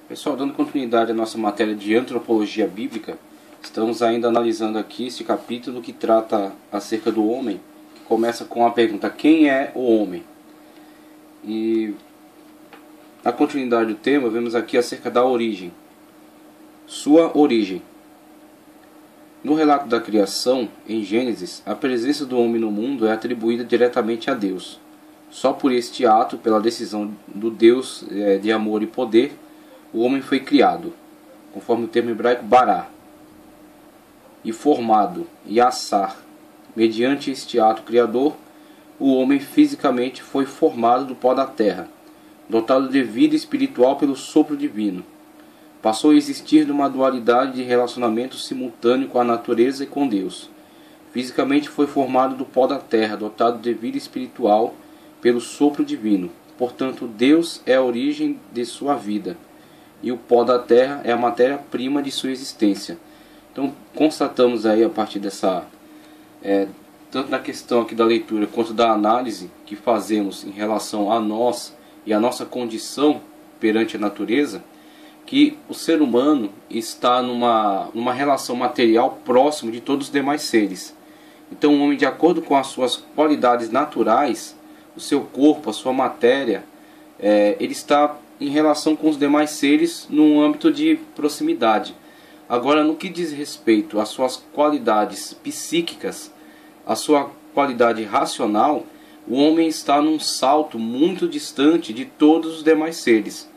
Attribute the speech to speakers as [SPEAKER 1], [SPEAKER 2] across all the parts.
[SPEAKER 1] Pessoal, dando continuidade à nossa matéria de antropologia bíblica, estamos ainda analisando aqui este capítulo que trata acerca do homem, que começa com a pergunta: quem é o homem? E na continuidade do tema, vemos aqui acerca da origem, sua origem. No relato da criação, em Gênesis, a presença do homem no mundo é atribuída diretamente a Deus. Só por este ato, pela decisão do Deus de amor e poder, o homem foi criado, conforme o termo hebraico bará, e formado, yassar. Mediante este ato criador, o homem fisicamente foi formado do pó da terra, dotado de vida espiritual pelo sopro divino. Passou a existir numa dualidade de relacionamento simultâneo com a natureza e com Deus. Fisicamente foi formado do pó da terra, dotado de vida espiritual pelo sopro divino. Portanto, Deus é a origem de sua vida, e o pó da terra é a matéria-prima de sua existência. Então, constatamos aí a partir dessa, tanto na questão aqui da leitura quanto da análise que fazemos em relação a nós e a nossa condição perante a natureza, que o ser humano está numa relação material próximo de todos os demais seres. Então o homem, de acordo com as suas qualidades naturais, o seu corpo, a sua matéria, ele está em relação com os demais seres num âmbito de proximidade. Agora, no que diz respeito às suas qualidades psíquicas, a sua qualidade racional, o homem está num salto muito distante de todos os demais seres.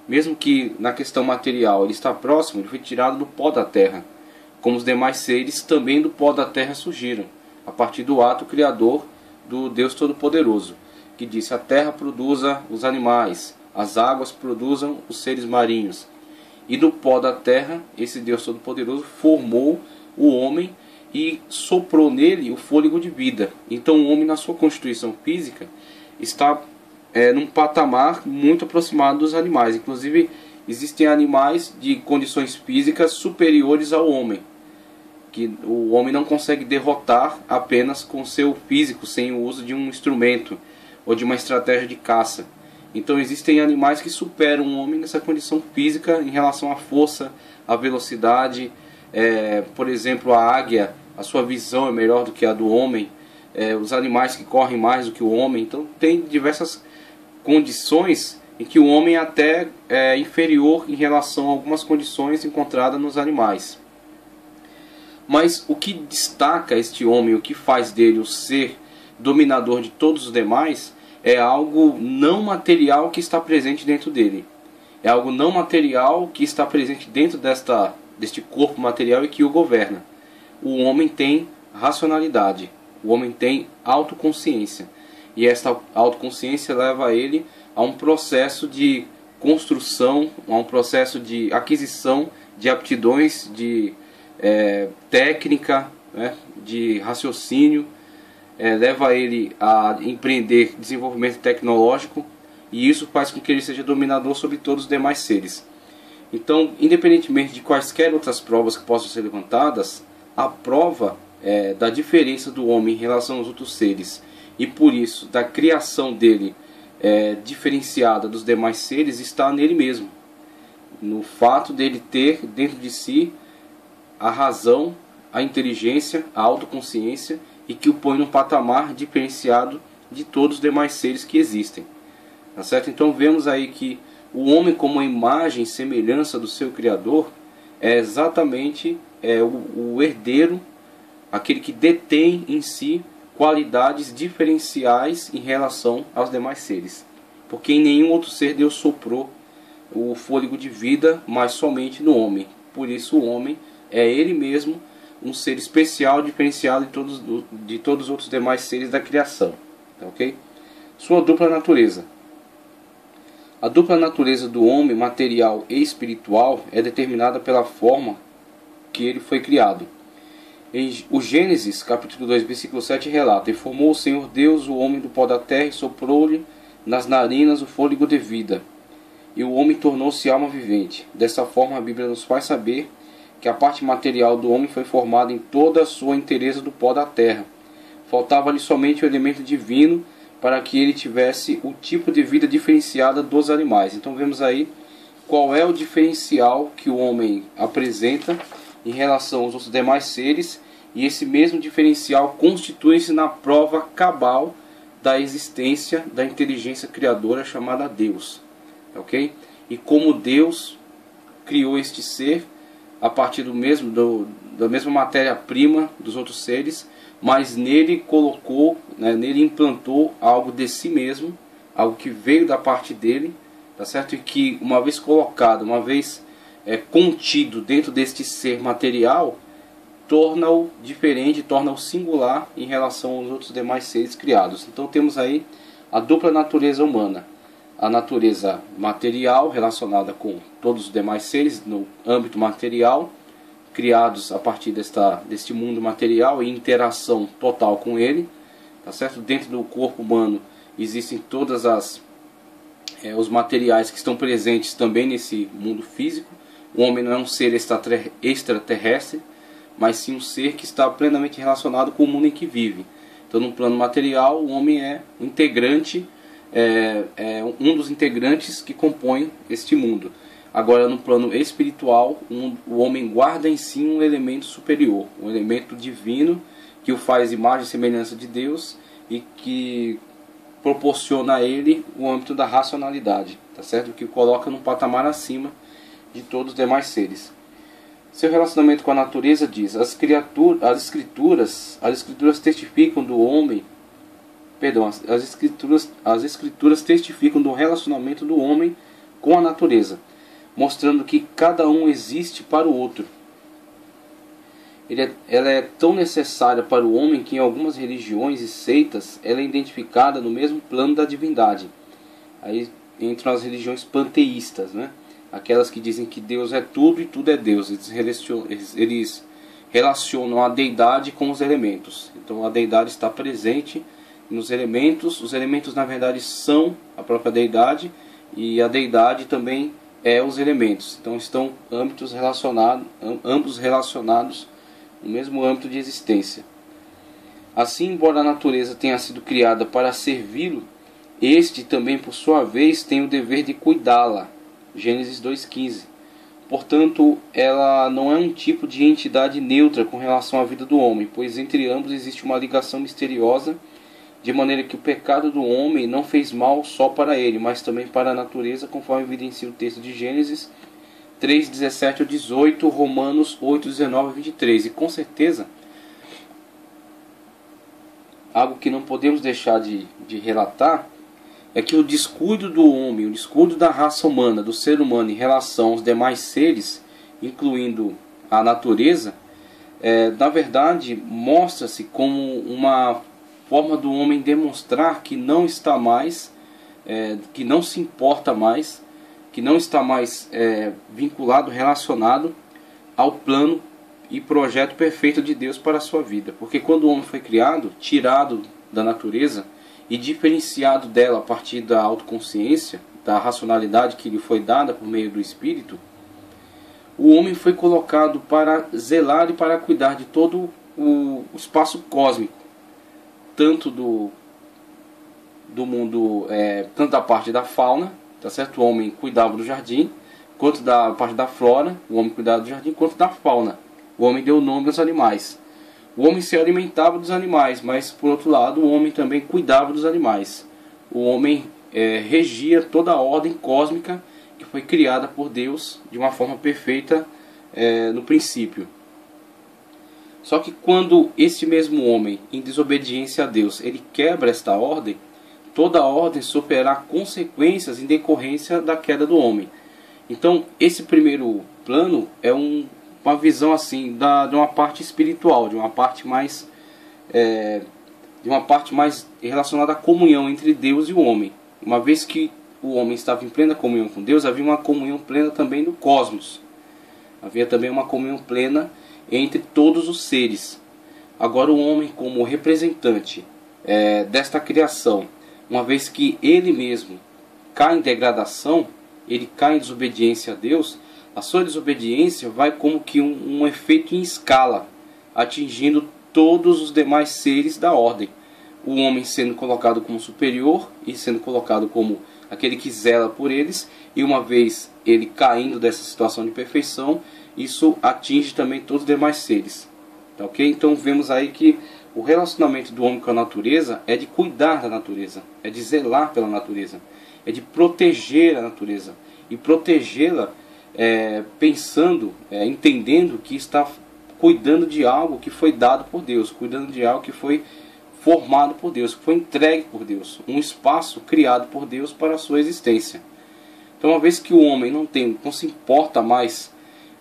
[SPEAKER 1] Mesmo que na questão material ele está próximo, ele foi tirado do pó da terra. Como os demais seres, também do pó da terra surgiram, a partir do ato criador do Deus Todo-Poderoso, que disse: a terra produza os animais, as águas produzam os seres marinhos. E do pó da terra, esse Deus Todo-Poderoso formou o homem e soprou nele o fôlego de vida. Então o homem, na sua constituição física, está num patamar muito aproximado dos animais. Inclusive, existem animais de condições físicas superiores ao homem, que o homem não consegue derrotar apenas com seu físico, sem o uso de um instrumento ou de uma estratégia de caça. Então existem animais que superam o homem nessa condição física em relação à força, à velocidade. Por exemplo, a águia, a sua visão é melhor do que a do homem. Os animais que correm mais do que o homem. Então tem diversas condições em que o homem até é inferior em relação a algumas condições encontradas nos animais. Mas o que destaca este homem, o que faz dele o ser dominador de todos os demais, é algo não material que está presente dentro dele. É algo não material que está presente dentro deste corpo material e que o governa. O homem tem racionalidade, o homem tem autoconsciência. E esta autoconsciência leva ele a um processo de construção, a um processo de aquisição de aptidões, de técnica, de raciocínio. Leva ele a empreender desenvolvimento tecnológico, e isso faz com que ele seja dominador sobre todos os demais seres. Então, independentemente de quaisquer outras provas que possam ser levantadas, a prova da diferença do homem em relação aos outros seres, e por isso da criação dele diferenciada dos demais seres, está nele mesmo, no fato dele ter dentro de si a razão, a inteligência, a autoconsciência, e que o põe num patamar diferenciado de todos os demais seres que existem. Tá certo? Então vemos aí que o homem, como a imagem e semelhança do seu Criador, é exatamente o herdeiro, aquele que detém em si qualidades diferenciais em relação aos demais seres. Porque em nenhum outro ser Deus soprou o fôlego de vida, mas somente no homem. Por isso o homem é ele mesmo um ser especial, diferenciado de todos os outros demais seres da criação. Ok? Sua dupla natureza. A dupla natureza do homem, material e espiritual, é determinada pela forma que ele foi criado. O Gênesis, capítulo 2, versículo 7, relata: e formou o Senhor Deus o homem do pó da terra, e soprou-lhe nas narinas o fôlego de vida, e o homem tornou-se alma vivente. Dessa forma, a Bíblia nos faz saber que a parte material do homem foi formada em toda a sua inteireza do pó da terra. Faltava-lhe somente o elemento divino para que ele tivesse o tipo de vida diferenciada dos animais. Então vemos aí qual é o diferencial que o homem apresenta em relação aos outros demais seres, e esse mesmo diferencial constitui-se na prova cabal da existência da inteligência criadora chamada Deus, ok? E como Deus criou este ser a partir da mesma matéria-prima dos outros seres, mas nele colocou, né, nele implantou algo de si mesmo, algo que veio da parte dele, tá certo? E que uma vez colocado, uma vez contido dentro deste ser material, torna-o diferente, torna-o singular em relação aos outros demais seres criados. Então temos aí a dupla natureza humana. A natureza material, relacionada com todos os demais seres no âmbito material, criados a partir deste mundo material e interação total com ele, tá certo? Dentro do corpo humano existem todas os materiais que estão presentes também nesse mundo físico. O homem não é um ser extraterrestre, mas sim um ser que está plenamente relacionado com o mundo em que vive. Então, no plano material, o homem é integrante, um dos integrantes que compõem este mundo. Agora, no plano espiritual, o homem guarda em si um elemento superior, um elemento divino que o faz imagem e semelhança de Deus e que proporciona a ele o âmbito da racionalidade, tá certo? Que o coloca num patamar acima de todos os demais seres. Seu relacionamento com a natureza diz: as escrituras testificam do homem, as escrituras testificam do relacionamento do homem com a natureza, mostrando que cada um existe para o outro. Ela é tão necessária para o homem que em algumas religiões e seitas ela é identificada no mesmo plano da divindade. Aí entram as religiões panteístas, né? Aquelas que dizem que Deus é tudo e tudo é Deus. Eles relacionam a deidade com os elementos. Então a deidade está presente nos elementos. Os elementos na verdade são a própria deidade, e a deidade também é os elementos. Então estão ambos relacionados no mesmo âmbito de existência. Assim, embora a natureza tenha sido criada para servi-lo, este também por sua vez tem o dever de cuidá-la. Gênesis 2,15. Portanto, ela não é um tipo de entidade neutra com relação à vida do homem, pois entre ambos existe uma ligação misteriosa, de maneira que o pecado do homem não fez mal só para ele, mas também para a natureza, conforme evidencia o texto de Gênesis 3:17 a 18, Romanos 8:19 a 23. E com certeza, algo que não podemos deixar de relatar é que o descuido do homem, o descuido da raça humana, do ser humano em relação aos demais seres, incluindo a natureza, na verdade mostra-se como uma forma do homem demonstrar que não está mais, que não se importa mais, que não está mais vinculado, relacionado ao plano e projeto perfeito de Deus para a sua vida. Porque quando o homem foi criado, tirado da natureza e diferenciado dela a partir da autoconsciência, da racionalidade que lhe foi dada por meio do Espírito, o homem foi colocado para zelar e para cuidar de todo o espaço cósmico, tanto do mundo, tanto da parte da fauna, tá certo? O homem cuidava do jardim, quanto da parte da flora, o homem cuidava do jardim, quanto da fauna. O homem deu nome aos animais. O homem se alimentava dos animais, mas por outro lado o homem também cuidava dos animais. O homem regia toda a ordem cósmica que foi criada por Deus de uma forma perfeita no princípio. Só que quando este mesmo homem, em desobediência a Deus, ele quebra esta ordem, toda a ordem sofrerá consequências em decorrência da queda do homem. Então esse primeiro plano é uma visão assim de uma parte espiritual, de uma parte mais relacionada à comunhão entre Deus e o homem. Uma vez que o homem estava em plena comunhão com Deus, havia uma comunhão plena também no cosmos. Havia também uma comunhão plena entre todos os seres. Agora o homem, como representante desta criação, uma vez que ele mesmo cai em degradação, ele cai em desobediência a Deus, a sua desobediência vai como que um efeito em escala, atingindo todos os demais seres da ordem. o homem sendo colocado como superior e sendo colocado como aquele que zela por eles, e uma vez ele caindo dessa situação de perfeição, isso atinge também todos os demais seres. Tá, ok? Então vemos aí que o relacionamento do homem com a natureza é de cuidar da natureza, é de zelar pela natureza, é de proteger a natureza, e protegê-la pensando, entendendo que está cuidando de algo que foi dado por Deus, cuidando de algo que foi formado por Deus, que foi entregue por Deus, um espaço criado por Deus para a sua existência. Então, uma vez que o homem não se importa mais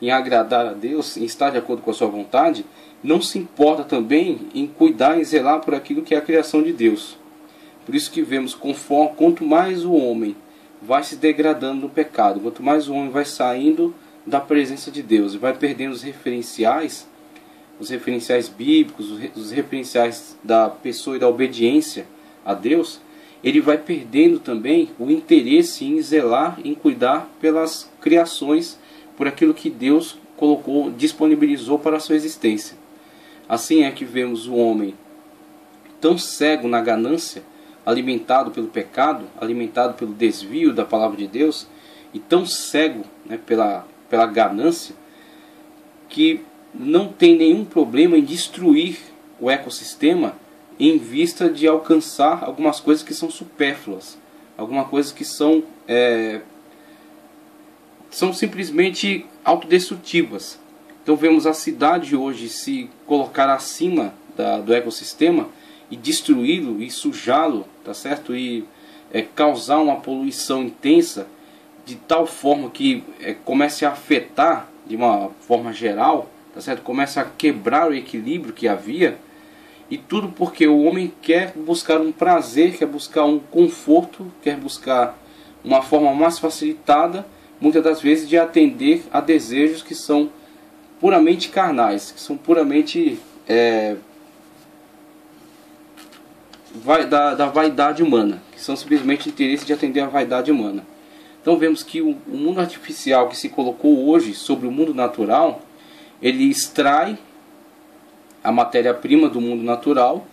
[SPEAKER 1] em agradar a Deus, em estar de acordo com a sua vontade, não se importa também em cuidar e zelar por aquilo que é a criação de Deus. Por isso que vemos, quanto mais o homem vai se degradando no pecado, quanto mais o homem vai saindo da presença de Deus e vai perdendo os referenciais bíblicos, os referenciais da pessoa e da obediência a Deus, ele vai perdendo também o interesse em zelar, em cuidar pelas criações, por aquilo que Deus colocou, disponibilizou para a sua existência. Assim é que vemos o homem tão cego na ganância, alimentado pelo pecado, alimentado pelo desvio da palavra de Deus, e tão cego, pela ganância, que não tem nenhum problema em destruir o ecossistema em vista de alcançar algumas coisas que são supérfluas, algumas coisas que são simplesmente autodestrutivas. Então vemos a cidade hoje se colocar acima do ecossistema e destruí-lo e sujá-lo, tá certo? E causar uma poluição intensa de tal forma que comece a afetar de uma forma geral, tá certo? Começa a quebrar o equilíbrio que havia, e tudo porque o homem quer buscar um prazer, quer buscar um conforto, quer buscar uma forma mais facilitada, muitas das vezes, de atender a desejos que são puramente carnais, que são puramente da vaidade humana, que são simplesmente interesse de atender a vaidade humana. Então vemos que o mundo artificial que se colocou hoje sobre o mundo natural, ele extrai a matéria-prima do mundo natural,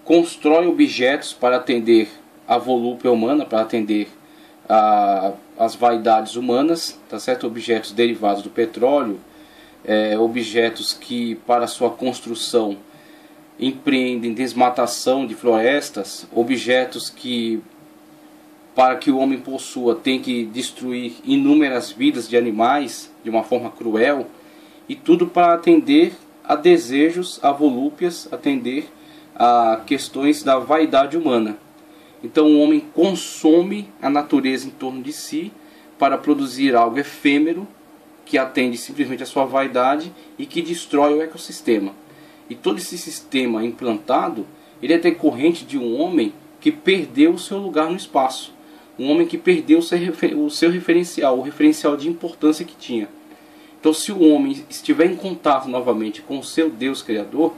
[SPEAKER 1] constrói objetos para atender a volúpia humana, para atender as vaidades humanas, tá certo? Objetos derivados do petróleo, objetos que para sua construção empreendem desmatação de florestas, objetos que para que o homem possua tem que destruir inúmeras vidas de animais de uma forma cruel, e tudo para atender a desejos, a volúpias, atender a questões da vaidade humana. Então o homem consome a natureza em torno de si para produzir algo efêmero que atende simplesmente a sua vaidade e que destrói o ecossistema. E todo esse sistema implantado, ele é decorrente de um homem que perdeu o seu lugar no espaço. Um homem que perdeu o seu referencial, o referencial de importância que tinha. Então, se o homem estiver em contato novamente com o seu Deus Criador,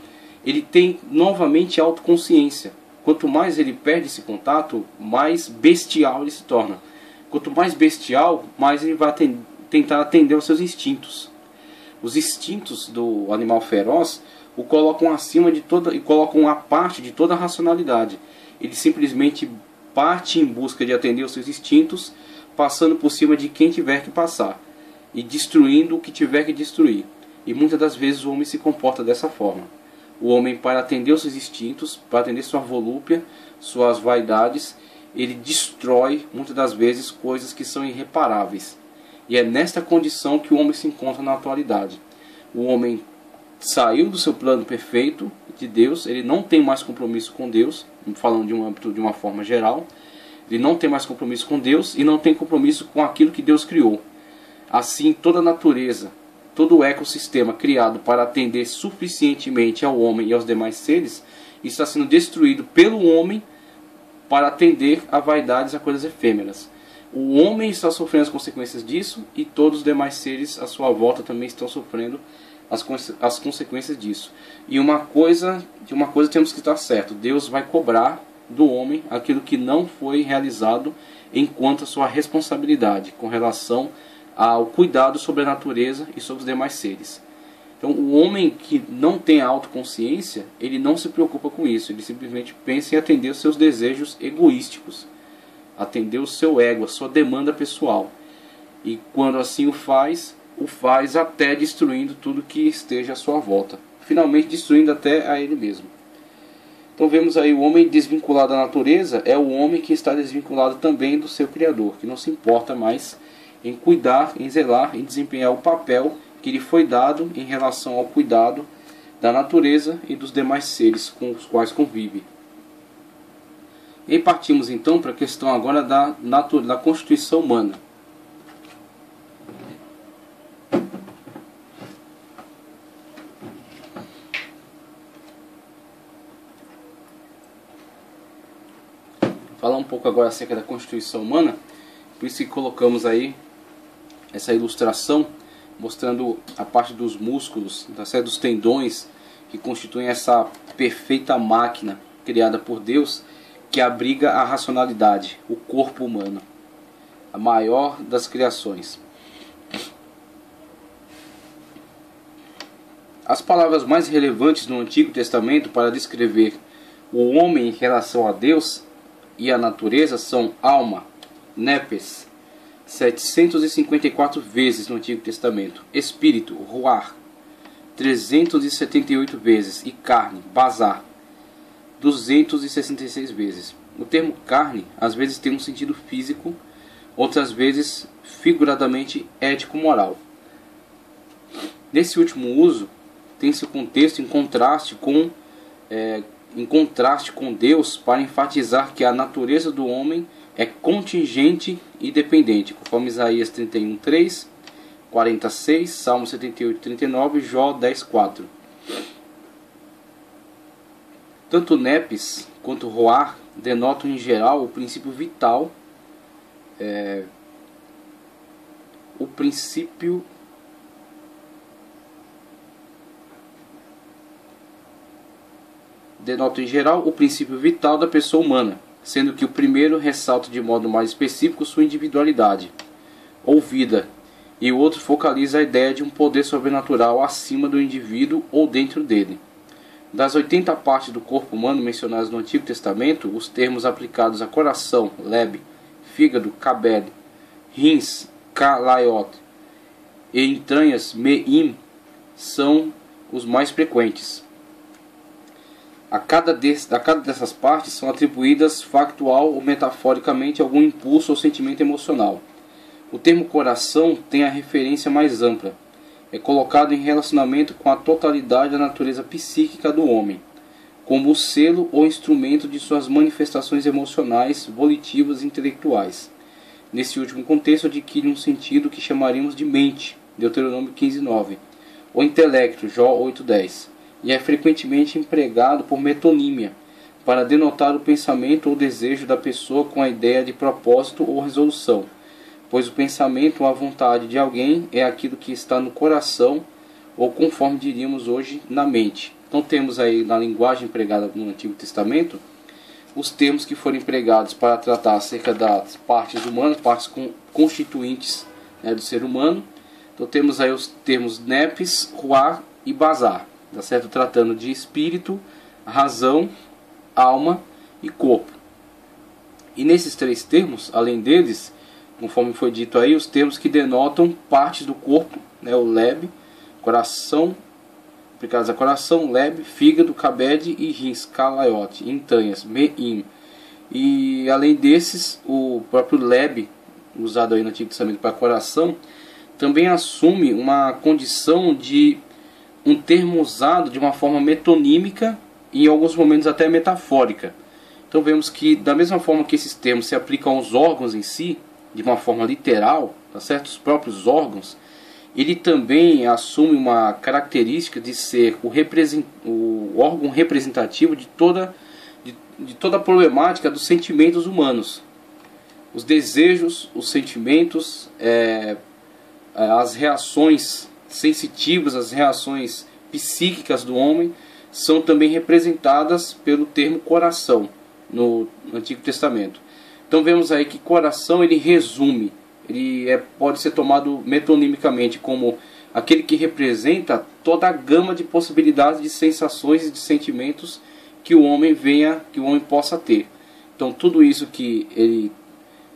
[SPEAKER 1] ele tem novamente autoconsciência. Quanto mais ele perde esse contato, mais bestial ele se torna. Quanto mais bestial, mais ele vai tentar atender aos seus instintos. Os instintos do animal feroz o colocam acima de toda e colocam a parte de toda a racionalidade. Ele simplesmente parte em busca de atender os seus instintos, passando por cima de quem tiver que passar e destruindo o que tiver que destruir. E muitas das vezes o homem se comporta dessa forma. O homem, para atender os seus instintos, para atender sua volúpia, suas vaidades, ele destrói muitas das vezes coisas que são irreparáveis. E é nesta condição que o homem se encontra na atualidade. O homem saiu do seu plano perfeito de Deus, ele não tem mais compromisso com Deus, falando de uma forma geral, ele não tem mais compromisso com Deus e não tem compromisso com aquilo que Deus criou. Assim, toda a natureza, todo o ecossistema criado para atender suficientemente ao homem e aos demais seres, está sendo destruído pelo homem para atender a vaidades e a coisas efêmeras. O homem está sofrendo as consequências disso e todos os demais seres à sua volta também estão sofrendo as consequências disso. E uma coisa temos que estar certo: Deus vai cobrar do homem aquilo que não foi realizado enquanto a sua responsabilidade com relação ao cuidado sobre a natureza e sobre os demais seres. Então, o homem que não tem autoconsciência, ele não se preocupa com isso. Ele simplesmente pensa em atender os seus desejos egoísticos, atender o seu ego, a sua demanda pessoal. E quando assim o faz até destruindo tudo que esteja à sua volta. Finalmente destruindo até a ele mesmo. Então vemos aí o homem desvinculado da natureza é o homem que está desvinculado também do seu Criador, que não se importa mais em cuidar, em zelar, em desempenhar o papel que lhe foi dado em relação ao cuidado da natureza e dos demais seres com os quais convive. E aí partimos então para a questão agora da constituição humana. Falar um pouco agora acerca da constituição humana, por isso que colocamos aí essa ilustração mostrando a parte dos músculos, dos tendões que constituem essa perfeita máquina criada por Deus que abriga a racionalidade, o corpo humano, a maior das criações. As palavras mais relevantes no Antigo Testamento para descrever o homem em relação a Deus e a natureza são alma, nepes, 754 vezes no Antigo Testamento, espírito, ruar, 378 vezes e carne, basar, 266 vezes. O termo carne às vezes tem um sentido físico, outras vezes figuradamente ético-moral. Nesse último uso, tem-se o contexto em contraste com Deus para enfatizar que a natureza do homem é contingente e dependente, conforme Isaías 31:3, 46, Salmo 78:39 e Jó 10:4. Tanto nepes quanto roar denotam em geral o princípio vital, da pessoa humana, sendo que o primeiro ressalta de modo mais específico sua individualidade, ou vida, e o outro focaliza a ideia de um poder sobrenatural acima do indivíduo ou dentro dele. Das 80 partes do corpo humano mencionadas no Antigo Testamento, os termos aplicados a coração, leb, fígado, kabed, rins, kalayot, e entranhas, meim, são os mais frequentes. A cada dessas partes são atribuídas factual ou metaforicamente algum impulso ou sentimento emocional. O termo coração tem a referência mais ampla. É colocado em relacionamento com a totalidade da natureza psíquica do homem, como o selo ou instrumento de suas manifestações emocionais, volitivas e intelectuais. Nesse último contexto adquire um sentido que chamaríamos de mente, Deuteronômio 15:9, ou intelecto, Jó 8:10. E é frequentemente empregado por metonímia, para denotar o pensamento ou desejo da pessoa com a ideia de propósito ou resolução, pois o pensamento ou a vontade de alguém é aquilo que está no coração, ou conforme diríamos hoje, na mente. Então temos aí na linguagem empregada no Antigo Testamento, os termos que foram empregados para tratar acerca das partes humanas, partes constituintes, do ser humano. Então temos aí os termos nepes, ruar e basar. Tá certo? Tratando de espírito, razão, alma e corpo. E nesses três termos, além deles, conforme foi dito aí, os termos que denotam partes do corpo, o leb, coração, aplicados a coração, leb, fígado, kabed e rins, kalayot, entranhas, meim. E além desses, o próprio leb, usado aí no Antigo Testamento para coração, também assume uma condição de um termo usado de uma forma metonímica e em alguns momentos até metafórica. Então vemos que da mesma forma que esses termos se aplicam aos órgãos em si, de uma forma literal, tá certo? Os próprios órgãos, ele também assume uma característica de ser o órgão representativo de toda a problemática dos sentimentos humanos. Os desejos, os sentimentos, as reações sensitivas, as reações psíquicas do homem são também representadas pelo termo coração no Antigo Testamento. Então vemos aí que coração ele resume, pode ser tomado metonimicamente como aquele que representa toda a gama de possibilidades de sensações e de sentimentos que o homem possa ter. Então tudo isso que ele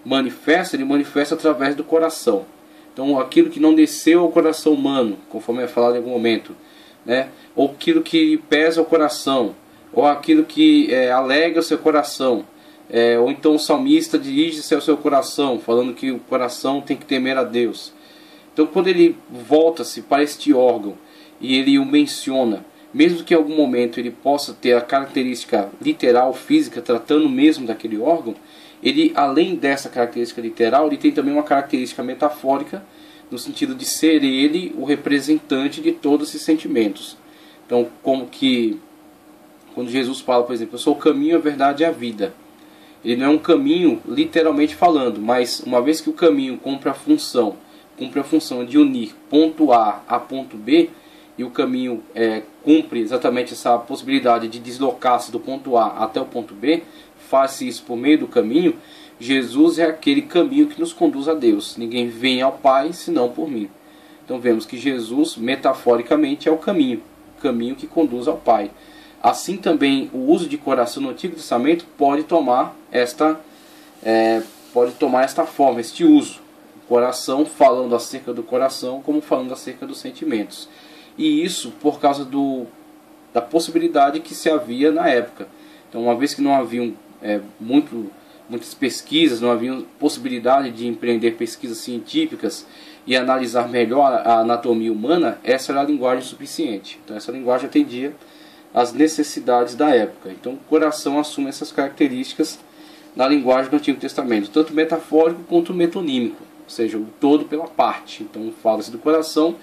[SPEAKER 1] manifesta através do coração. Então aquilo que não desceu ao coração humano, conforme é falado em algum momento, né? Ou aquilo que pesa o coração, ou aquilo que alegra o seu coração, ou então o salmista dirige-se ao seu coração, falando que o coração tem que temer a Deus. Então quando ele volta-se para este órgão e ele o menciona, mesmo que em algum momento ele possa ter a característica literal, física, tratando mesmo daquele órgão, ele, além dessa característica literal, ele tem também uma característica metafórica, no sentido de ser ele o representante de todos esses sentimentos. Então, como que quando Jesus fala, por exemplo, eu sou o caminho, a verdade e a vida. Ele não é um caminho literalmente falando, mas uma vez que o caminho cumpre a função de unir ponto A a ponto B, e o caminho cumpre exatamente essa possibilidade de deslocar-se do ponto A até o ponto B, faz isso por meio do caminho. Jesus é aquele caminho que nos conduz a Deus. Ninguém vem ao Pai senão por mim. Então vemos que Jesus, metaforicamente, é o caminho que conduz ao Pai. Assim também o uso de coração no Antigo Testamento pode tomar esta forma, este uso. O coração falando acerca do coração, como falando acerca dos sentimentos. E isso por causa da possibilidade que se havia na época. Então, uma vez que não haviam muitas pesquisas, não havia possibilidade de empreender pesquisas científicas e analisar melhor a anatomia humana, essa era a linguagem suficiente. Então essa linguagem atendia às necessidades da época. Então o coração assume essas características na linguagem do Antigo Testamento, tanto metafórico quanto metonímico, ou seja, o todo pela parte. Então fala-se do coração,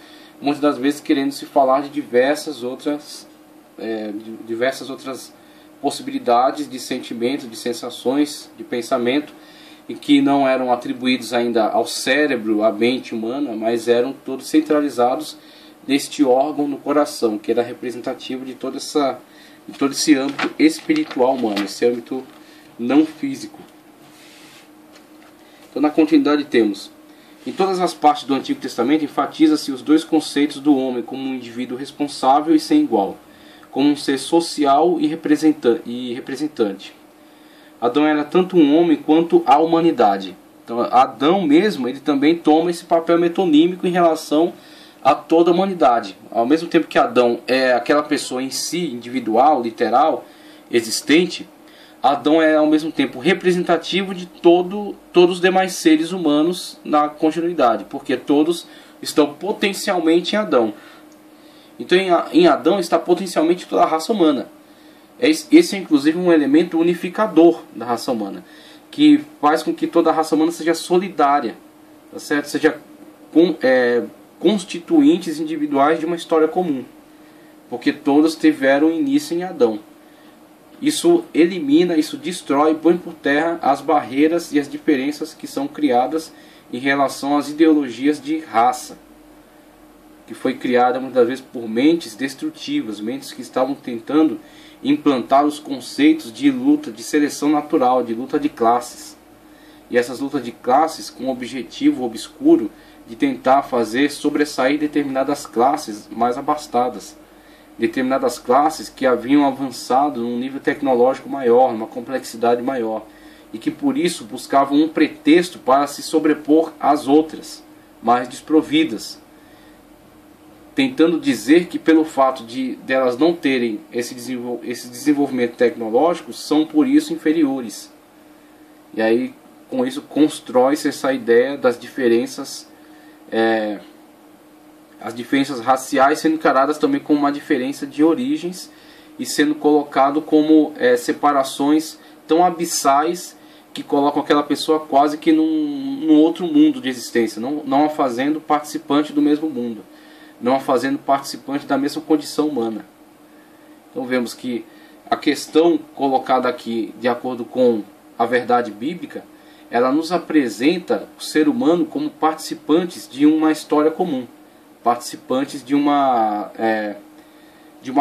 [SPEAKER 1] muitas das vezes querendo se falar de diversas outras possibilidades de sentimento, de sensações, de pensamento, e que não eram atribuídos ainda ao cérebro, à mente humana, mas eram todos centralizados neste órgão no coração, que era representativo de todo esse âmbito espiritual humano, esse âmbito não físico. Então, na continuidade temos: em todas as partes do Antigo Testamento enfatiza-se os dois conceitos do homem como um indivíduo responsável e sem igual, como um ser social e representante. Adão era tanto um homem quanto a humanidade. Então Adão mesmo, ele também toma esse papel metonímico em relação a toda a humanidade. Ao mesmo tempo que Adão é aquela pessoa em si, individual, literal, existente, Adão é ao mesmo tempo representativo de todos os demais seres humanos na continuidade, porque todos estão potencialmente em Adão. Então em Adão está potencialmente toda a raça humana. Esse é inclusive um elemento unificador da raça humana, que faz com que toda a raça humana seja solidária, tá certo? Seja constituintes individuais de uma história comum, porque todos tiveram início em Adão. Isso elimina, isso destrói, põe por terra as barreiras e as diferenças que são criadas em relação às ideologias de raça, que foi criada muitas vezes por mentes destrutivas, mentes que estavam tentando implantar os conceitos de luta, de seleção natural, de luta de classes. E essas lutas de classes com o objetivo obscuro de tentar fazer sobressair determinadas classes mais abastadas, determinadas classes que haviam avançado num nível tecnológico maior, numa complexidade maior, e que por isso buscavam um pretexto para se sobrepor às outras, mais desprovidas, tentando dizer que pelo fato de elas não terem esse desenvolvimento tecnológico, são por isso inferiores. E aí com isso constrói-se essa ideia das diferenças, as diferenças raciais sendo encaradas também como uma diferença de origens e sendo colocado como separações tão abissais que colocam aquela pessoa quase que num outro mundo de existência, não a fazendo participante do mesmo mundo, não a fazendo participante da mesma condição humana. Então vemos que a questão colocada aqui, de acordo com a verdade bíblica, ela nos apresenta o ser humano como participantes de uma história comum, participantes de uma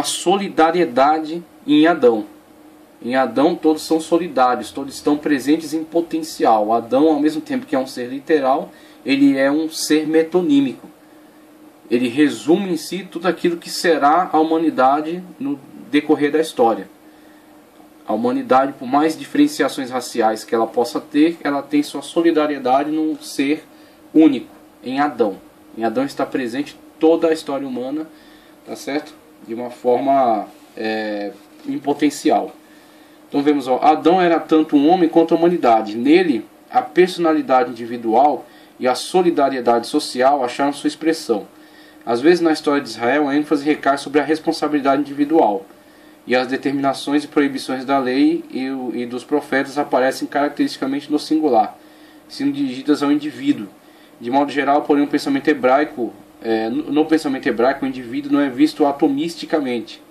[SPEAKER 1] solidariedade em Adão. Em Adão todos são solidários, todos estão presentes em potencial. Adão, ao mesmo tempo que é um ser literal, ele é um ser metonímico. ele resume em si tudo aquilo que será a humanidade no decorrer da história. A humanidade, por mais diferenciações raciais que ela possa ter, ela tem sua solidariedade num ser único, em Adão. Em Adão está presente toda a história humana, tá certo? De uma forma em potencial. Então vemos, Adão era tanto um homem quanto a humanidade. Nele, a personalidade individual e a solidariedade social acharam sua expressão. Às vezes na história de Israel, a ênfase recai sobre a responsabilidade individual, e as determinações e proibições da lei e dos profetas aparecem caracteristicamente no singular, sendo dirigidas ao indivíduo. De modo geral, porém, no pensamento hebraico, o indivíduo não é visto atomisticamente,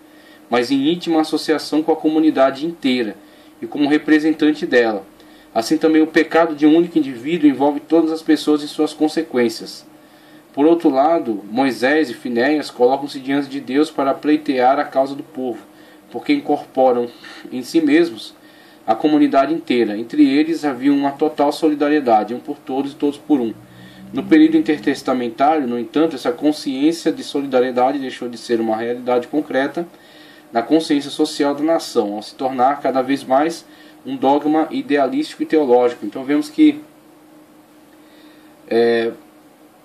[SPEAKER 1] mas em íntima associação com a comunidade inteira e como representante dela. Assim também o pecado de um único indivíduo envolve todas as pessoas e suas consequências. Por outro lado, Moisés e Finéias colocam-se diante de Deus para pleitear a causa do povo, porque incorporam em si mesmos a comunidade inteira. Entre eles havia uma total solidariedade, um por todos e todos por um. No período intertestamentário, no entanto, essa consciência de solidariedade deixou de ser uma realidade concreta na consciência social da nação, ao se tornar cada vez mais um dogma idealístico e teológico. Então vemos que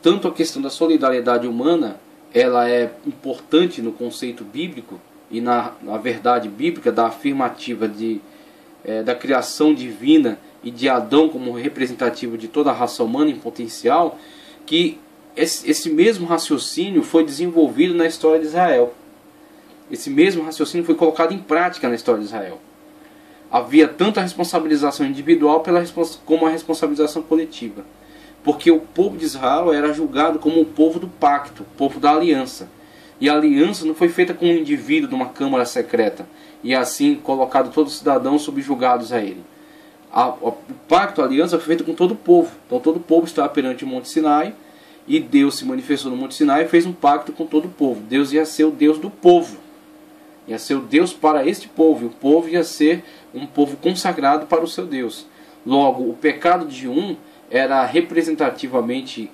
[SPEAKER 1] tanto a questão da solidariedade humana, ela é importante no conceito bíblico e na verdade bíblica da afirmativa da criação divina e de Adão como representativo de toda a raça humana em potencial, que esse mesmo raciocínio foi desenvolvido na história de Israel. Esse mesmo raciocínio foi colocado em prática na história de Israel. Havia tanto a responsabilização individual como a responsabilização coletiva. Porque o povo de Israel era julgado como o povo do pacto, o povo da aliança. E a aliança não foi feita com um indivíduo de uma câmara secreta e assim colocado todos os cidadãos subjugados a ele. O pacto, a aliança foi feita com todo o povo. Então todo o povo estava perante o Monte Sinai e Deus se manifestou no Monte Sinai e fez um pacto com todo o povo. Deus ia ser o Deus do povo. Ia ser o Deus para este povo. E o povo ia ser um povo consagrado para o seu Deus. Logo, o pecado de um era representativamente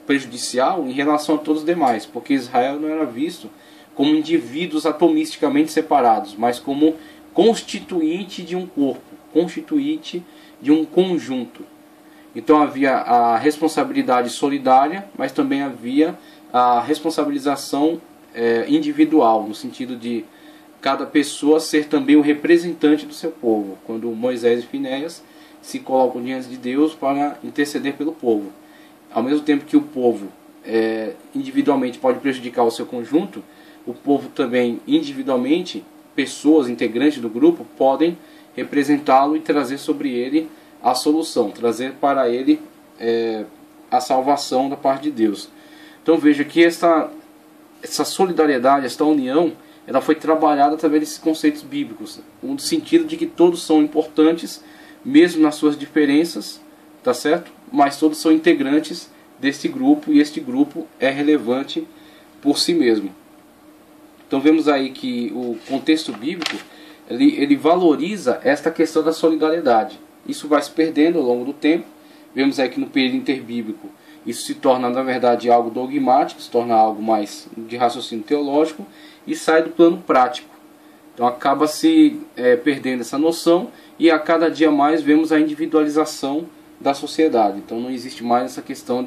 [SPEAKER 1] prejudicial em relação a todos os demais, porque Israel não era visto como indivíduos atomisticamente separados, mas como constituinte de um corpo, constituinte de um conjunto. Então havia a responsabilidade solidária, mas também havia a responsabilização individual, no sentido de cada pessoa ser também o representante do seu povo, quando Moisés e Finéias se colocam diante de Deus para interceder pelo povo. Ao mesmo tempo que o povo individualmente pode prejudicar o seu conjunto, o povo também individualmente, pessoas integrantes do grupo, podem representá-lo e trazer sobre ele a solução, trazer para ele a salvação da parte de Deus. Então veja que essa solidariedade, esta união, ela foi trabalhada através desses conceitos bíblicos, no sentido de que todos são importantes, mesmo nas suas diferenças, tá certo? Mas todos são integrantes deste grupo e este grupo é relevante por si mesmo. Então vemos aí que o contexto bíblico ele valoriza esta questão da solidariedade. Isso vai se perdendo ao longo do tempo. Vemos aí que no período interbíblico isso se torna na verdade algo dogmático, se torna algo mais de raciocínio teológico e sai do plano prático. Então acaba se perdendo essa noção e a cada dia mais vemos a individualização da sociedade. Então não existe mais essa questão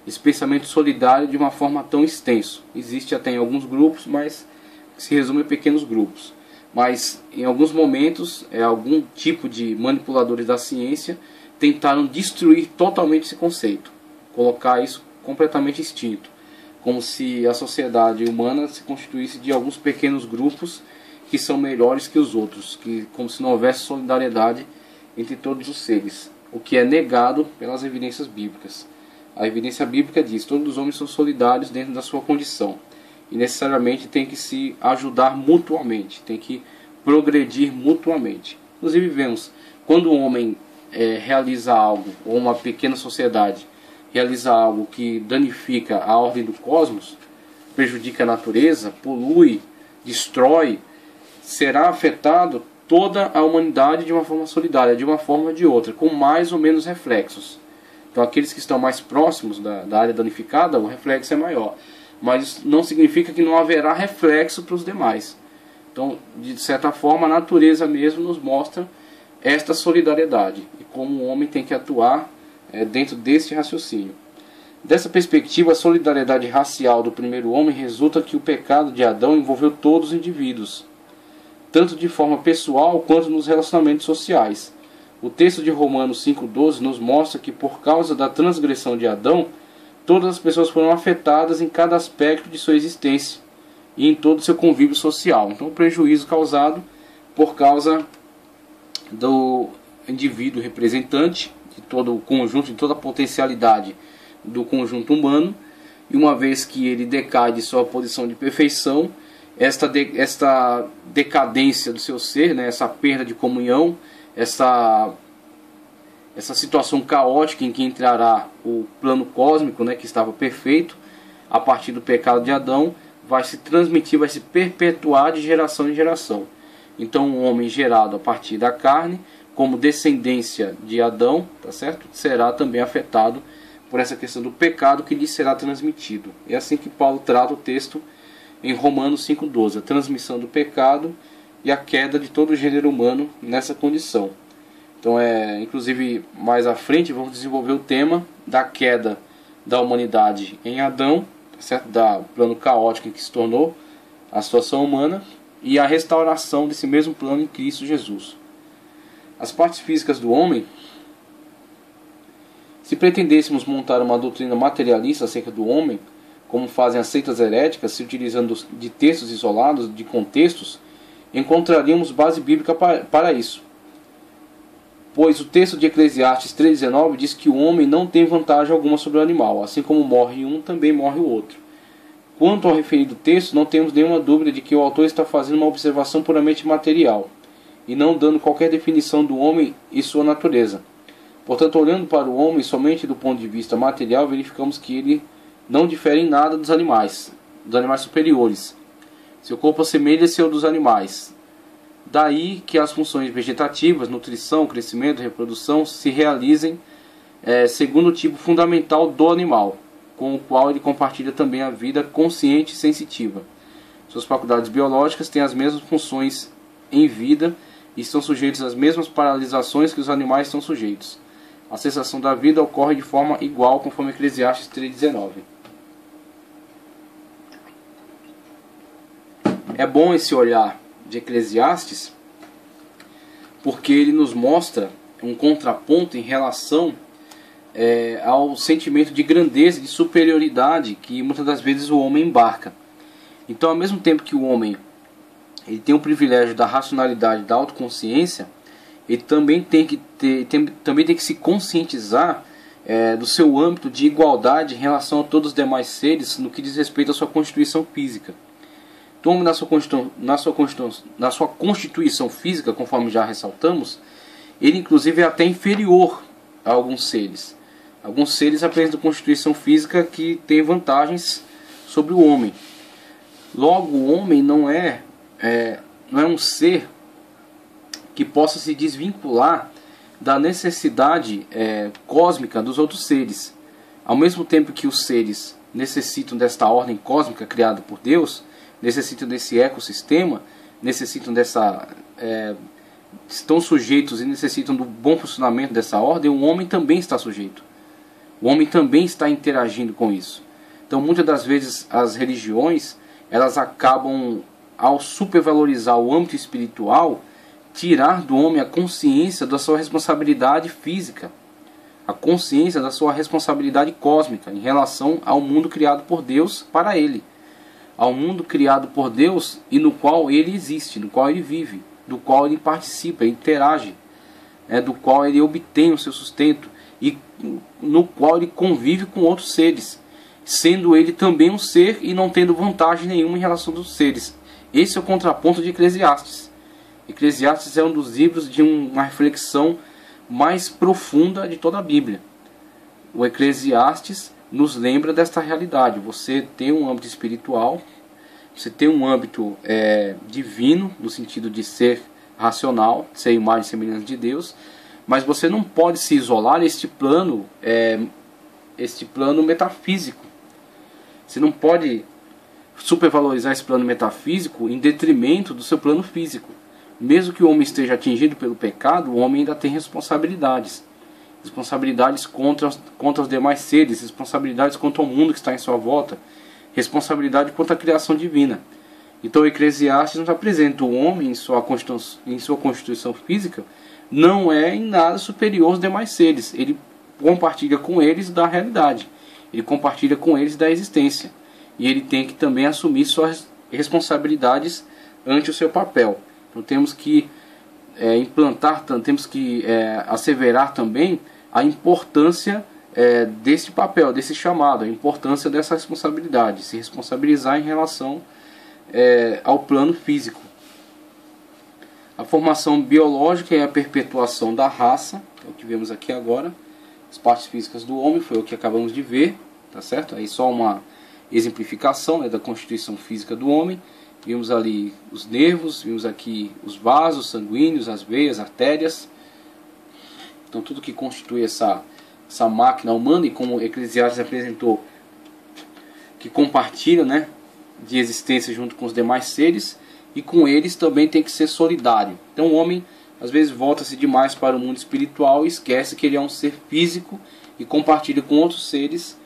[SPEAKER 1] esse pensamento solidário de uma forma tão extenso. Existe até em alguns grupos, mas se resume a pequenos grupos. Mas em alguns momentos, algum tipo de manipuladores da ciência tentaram destruir totalmente esse conceito, colocar isso completamente extinto, como se a sociedade humana se constituísse de alguns pequenos grupos que são melhores que os outros, como se não houvesse solidariedade entre todos os seres, o que é negado pelas evidências bíblicas. A evidência bíblica diz que todos os homens são solidários dentro da sua condição e necessariamente tem que se ajudar mutuamente, tem que progredir mutuamente. Inclusive vemos, quando o homem realiza algo, ou uma pequena sociedade realiza algo que danifica a ordem do cosmos, prejudica a natureza, polui, destrói, será afetado toda a humanidade de uma forma solidária, de uma forma ou de outra, com mais ou menos reflexos. Então aqueles que estão mais próximos da área danificada, o reflexo é maior. Mas isso não significa que não haverá reflexo para os demais. Então, de certa forma, a natureza mesmo nos mostra esta solidariedade e como o homem tem que atuar dentro deste raciocínio. Dessa perspectiva, a solidariedade racial do primeiro homem resulta que o pecado de Adão envolveu todos os indivíduos, tanto de forma pessoal quanto nos relacionamentos sociais. O texto de Romanos 5,12 nos mostra que por causa da transgressão de Adão, todas as pessoas foram afetadas em cada aspecto de sua existência e em todo o seu convívio social. Então, o prejuízo causado por causa do indivíduo representante de todo o conjunto, de toda a potencialidade do conjunto humano, e uma vez que ele decai de sua posição de perfeição, esta decadência do seu ser, né, essa perda de comunhão, essa situação caótica em que entrará o plano cósmico, né, que estava perfeito, a partir do pecado de Adão, vai se transmitir, vai se perpetuar de geração em geração. Então, um homem gerado a partir da carne, como descendência de Adão, tá certo? Será também afetado por essa questão do pecado que lhe será transmitido. É assim que Paulo trata o texto em Romanos 5,12, a transmissão do pecado e a queda de todo o gênero humano nessa condição. Então, inclusive, mais à frente, vamos desenvolver o tema da queda da humanidade em Adão, certo? Da plano caótico que se tornou a situação humana, e a restauração desse mesmo plano em Cristo Jesus. As partes físicas do homem, se pretendêssemos montar uma doutrina materialista acerca do homem, como fazem as seitas heréticas, se utilizando de textos isolados, de contextos, encontraríamos base bíblica para isso. Pois o texto de Eclesiastes 3,19 diz que o homem não tem vantagem alguma sobre o animal, assim como morre um, também morre o outro. Quanto ao referido texto, não temos nenhuma dúvida de que o autor está fazendo uma observação puramente material, e não dando qualquer definição do homem e sua natureza. Portanto, olhando para o homem somente do ponto de vista material, verificamos que ele não difere em nada dos animais superiores. Seu corpo assemelha-se ao dos animais. Daí que as funções vegetativas, nutrição, crescimento, reprodução, se realizem segundo o tipo fundamental do animal, com o qual ele compartilha também a vida consciente e sensitiva. Suas faculdades biológicas têm as mesmas funções em vida e estão sujeitos às mesmas paralisações que os animais estão sujeitos. A cessação da vida ocorre de forma igual, conforme Eclesiastes 3,19. É bom esse olhar de Eclesiastes, porque ele nos mostra um contraponto em relação ao sentimento de grandeza e de superioridade que muitas das vezes o homem embarca. Então, ao mesmo tempo que o homem ele tem o privilégio da racionalidade, da autoconsciência, ele também tem que se conscientizar do seu âmbito de igualdade em relação a todos os demais seres no que diz respeito à sua constituição física. Então, na sua constituição física, conforme já ressaltamos, ele inclusive é até inferior a alguns seres. Alguns seres apresentam constituição física que tem vantagens sobre o homem. Logo, o homem não é um ser que possa se desvincular da necessidade cósmica dos outros seres. Ao mesmo tempo que os seres necessitam desta ordem cósmica criada por Deus, necessitam desse ecossistema, necessitam estão sujeitos e necessitam do bom funcionamento dessa ordem, o homem também está sujeito. O homem também está interagindo com isso. Então, muitas das vezes, as religiões, elas acabam, ao supervalorizar o âmbito espiritual, tirar do homem a consciência da sua responsabilidade física, a consciência da sua responsabilidade cósmica em relação ao mundo criado por Deus para ele, ao mundo criado por Deus e no qual ele existe, no qual ele vive, do qual ele participa, interage, do qual ele obtém o seu sustento e no qual ele convive com outros seres, sendo ele também um ser e não tendo vantagem nenhuma em relação aos seres. Esse é o contraponto de Eclesiastes. Eclesiastes é um dos livros de uma reflexão mais profunda de toda a Bíblia. O Eclesiastes nos lembra desta realidade. Você tem um âmbito espiritual, você tem um âmbito divino, no sentido de ser racional, ser imagem e semelhança de Deus, Mas você não pode se isolar neste plano, metafísico. Você não pode supervalorizar esse plano metafísico em detrimento do seu plano físico. Mesmo que o homem esteja atingido pelo pecado, o homem ainda tem responsabilidades. Responsabilidades contra os demais seres, responsabilidades contra o mundo que está em sua volta, responsabilidade contra a criação divina. Então o Eclesiastes nos apresenta o homem em sua constituição física não é em nada superior aos demais seres. Ele compartilha com eles da realidade, ele compartilha com eles da existência, e ele tem que também assumir suas responsabilidades ante o seu papel. Então temos que asseverar também a importância desse papel, desse chamado, a importância dessa responsabilidade, se responsabilizar em relação ao plano físico. A formação biológica é a perpetuação da raça, é o que vemos aqui agora. As partes físicas do homem foi o que acabamos de ver, tá certo? Aí só uma exemplificação, né, da constituição física do homem. Vimos ali os nervos, vimos aqui os vasos sanguíneos, as veias, artérias. Então tudo que constitui essa máquina humana, e como Eclesiastes apresentou, que compartilha, né, de existência junto com os demais seres, e com eles também tem que ser solidário. Então o homem às vezes volta-se demais para o mundo espiritual e esquece que ele é um ser físico e compartilha com outros seres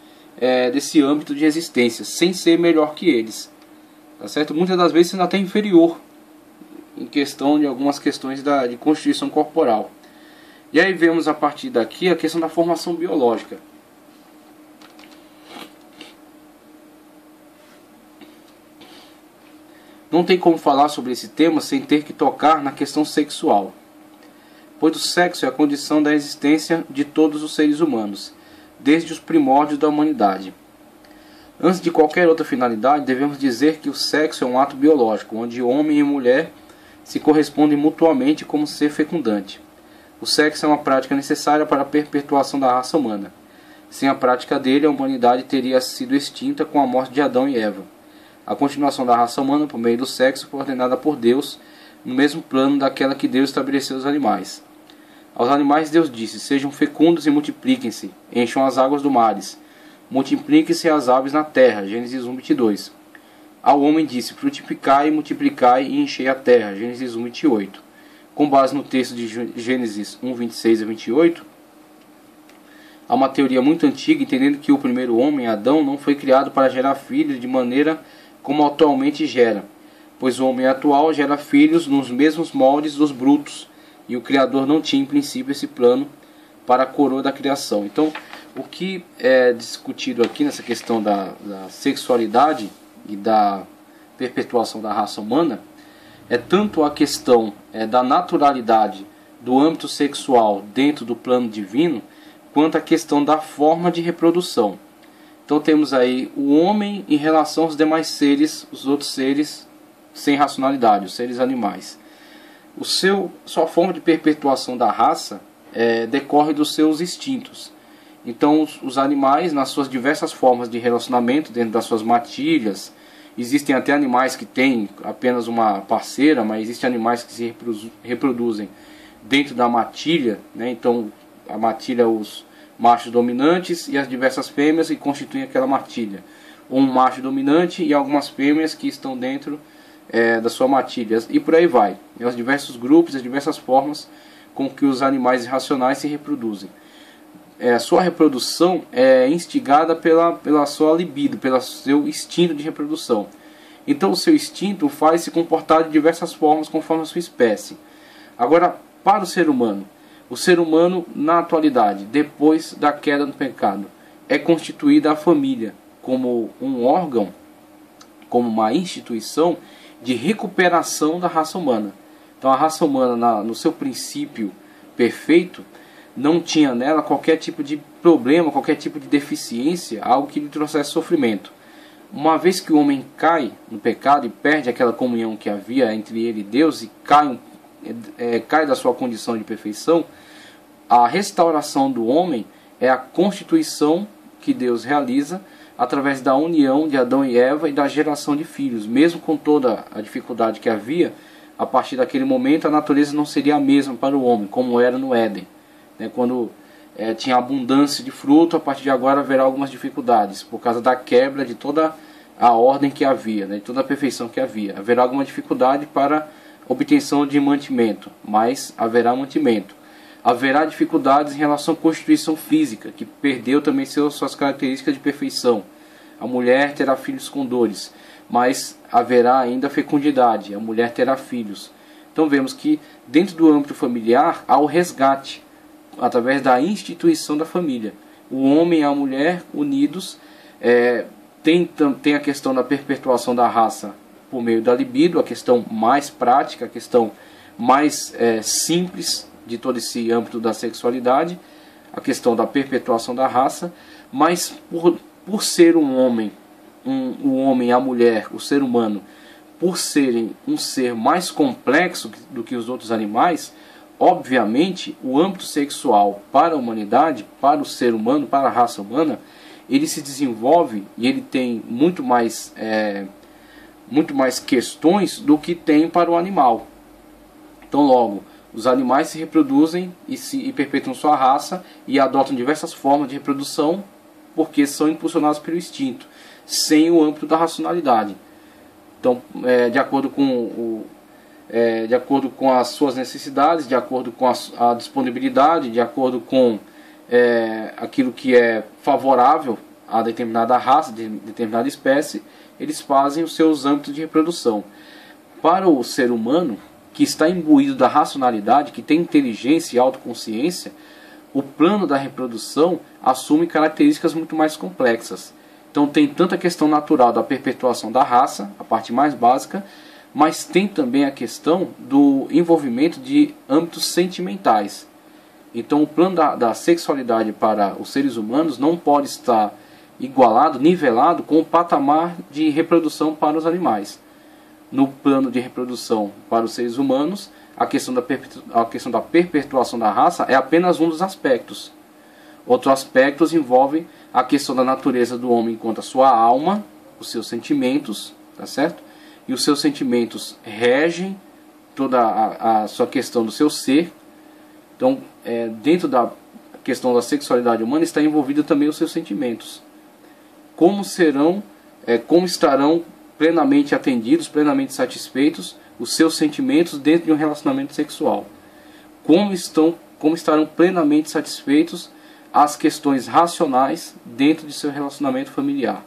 [SPEAKER 1] desse âmbito de existência, sem ser melhor que eles. Tá certo? Muitas das vezes ainda até inferior em questão de algumas questões de constituição corporal. E aí vemos a partir daqui a questão da formação biológica. Não tem como falar sobre esse tema sem ter que tocar na questão sexual, pois o sexo é a condição da existência de todos os seres humanos, desde os primórdios da humanidade. Antes de qualquer outra finalidade, devemos dizer que o sexo é um ato biológico, onde homem e mulher se correspondem mutuamente como ser fecundante. O sexo é uma prática necessária para a perpetuação da raça humana. Sem a prática dele, a humanidade teria sido extinta com a morte de Adão e Eva. A continuação da raça humana por meio do sexo foi ordenada por Deus, no mesmo plano daquela que Deus estabeleceu aos animais. Aos animais Deus disse: sejam fecundos e multipliquem-se, encham as águas do mares, multipliquem-se as aves na terra. Gênesis 1:22. Ao homem disse: frutificai, multiplicai e enchei a terra. Gênesis 1:28. Com base no texto de Gênesis 1:26 a 28, há uma teoria muito antiga, entendendo que o primeiro homem, Adão, não foi criado para gerar filhos de maneira como atualmente gera, pois o homem atual gera filhos nos mesmos moldes dos brutos, e o Criador não tinha em princípio esse plano para a coroa da criação. Então, o que é discutido aqui nessa questão da sexualidade e da perpetuação da raça humana é tanto a questão da naturalidade do âmbito sexual dentro do plano divino, quanto a questão da forma de reprodução. Então temos aí o homem em relação aos demais seres, os outros seres sem racionalidade, os seres animais. Sua forma de perpetuação da raça decorre dos seus instintos. Então os animais, nas suas diversas formas de relacionamento, dentro das suas matilhas, existem até animais que têm apenas uma parceira, mas existem animais que se reproduzem dentro da matilha, né? Então a matilha, os machos dominantes e as diversas fêmeas que constituem aquela matilha, ou um macho dominante e algumas fêmeas que estão dentro da sua matilha, e por aí vai. E os diversos grupos, as diversas formas com que os animais irracionais se reproduzem. A sua reprodução é instigada pela sua libido, pelo seu instinto de reprodução. Então o seu instinto faz se comportar de diversas formas conforme a sua espécie. Agora, para o ser humano na atualidade, depois da queda do pecado, é constituída a família como um órgão, como uma instituição de recuperação da raça humana. Então a raça humana, no seu princípio perfeito, não tinha nela qualquer tipo de problema, qualquer tipo de deficiência, algo que lhe trouxesse sofrimento. Uma vez que o homem cai no pecado e perde aquela comunhão que havia entre ele e Deus, e cai da sua condição de perfeição, a restauração do homem é a constituição que Deus realiza através da união de Adão e Eva e da geração de filhos. Mesmo com toda a dificuldade que havia, a partir daquele momento a natureza não seria a mesma para o homem, como era no Éden. né? Quando tinha abundância de fruto, a partir de agora haverá algumas dificuldades, por causa da quebra de toda a ordem que havia, né? De toda a perfeição que havia. Haverá alguma dificuldade para obtenção de mantimento, mas haverá mantimento. Haverá dificuldades em relação à constituição física, que perdeu também suas características de perfeição. A mulher terá filhos com dores, mas haverá ainda fecundidade, a mulher terá filhos. Então vemos que dentro do âmbito familiar há o resgate, através da instituição da família. O homem e a mulher unidos, tem a questão da perpetuação da raça por meio da libido, a questão mais prática, a questão mais simples de todo esse âmbito da sexualidade, a questão da perpetuação da raça, mas por ser um homem, o homem e a mulher, o ser humano, por serem um ser mais complexo do que os outros animais, obviamente o âmbito sexual para a humanidade, para o ser humano, para a raça humana, ele se desenvolve e ele tem muito mais questões do que tem para o animal. Então logo, os animais se reproduzem e perpetuam sua raça e adotam diversas formas de reprodução porque são impulsionados pelo instinto, sem o âmbito da racionalidade. Então, de acordo com as suas necessidades, de acordo com a disponibilidade, de acordo com aquilo que é favorável a determinada raça, de determinada espécie, eles fazem os seus âmbitos de reprodução. Para o ser humano, que está imbuído da racionalidade, que tem inteligência e autoconsciência, o plano da reprodução assume características muito mais complexas. Então tem tanta questão natural da perpetuação da raça, a parte mais básica, mas tem também a questão do envolvimento de âmbitos sentimentais. Então o plano da sexualidade para os seres humanos não pode estar igualado, nivelado com o patamar de reprodução para os animais. No plano de reprodução para os seres humanos, a questão da perpetuação da raça é apenas um dos aspectos. Outros aspectos envolvem a questão da natureza do homem enquanto a sua alma, os seus sentimentos, tá certo? E os seus sentimentos regem toda a sua questão do seu ser. Então, dentro da questão da sexualidade humana está envolvido também os seus sentimentos. Como estarão plenamente atendidos, plenamente satisfeitos os seus sentimentos dentro de um relacionamento sexual? Como estarão plenamente satisfeitos as questões racionais dentro de seu relacionamento familiar?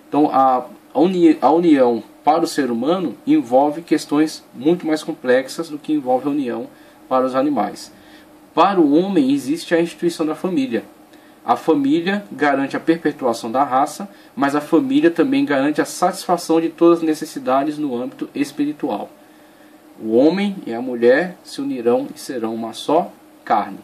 [SPEAKER 1] Então a união para o ser humano envolve questões muito mais complexas do que envolve a união para os animais. Para o homem existe a instituição da família. A família garante a perpetuação da raça, mas a família também garante a satisfação de todas as necessidades no âmbito espiritual. O homem e a mulher se unirão e serão uma só carne.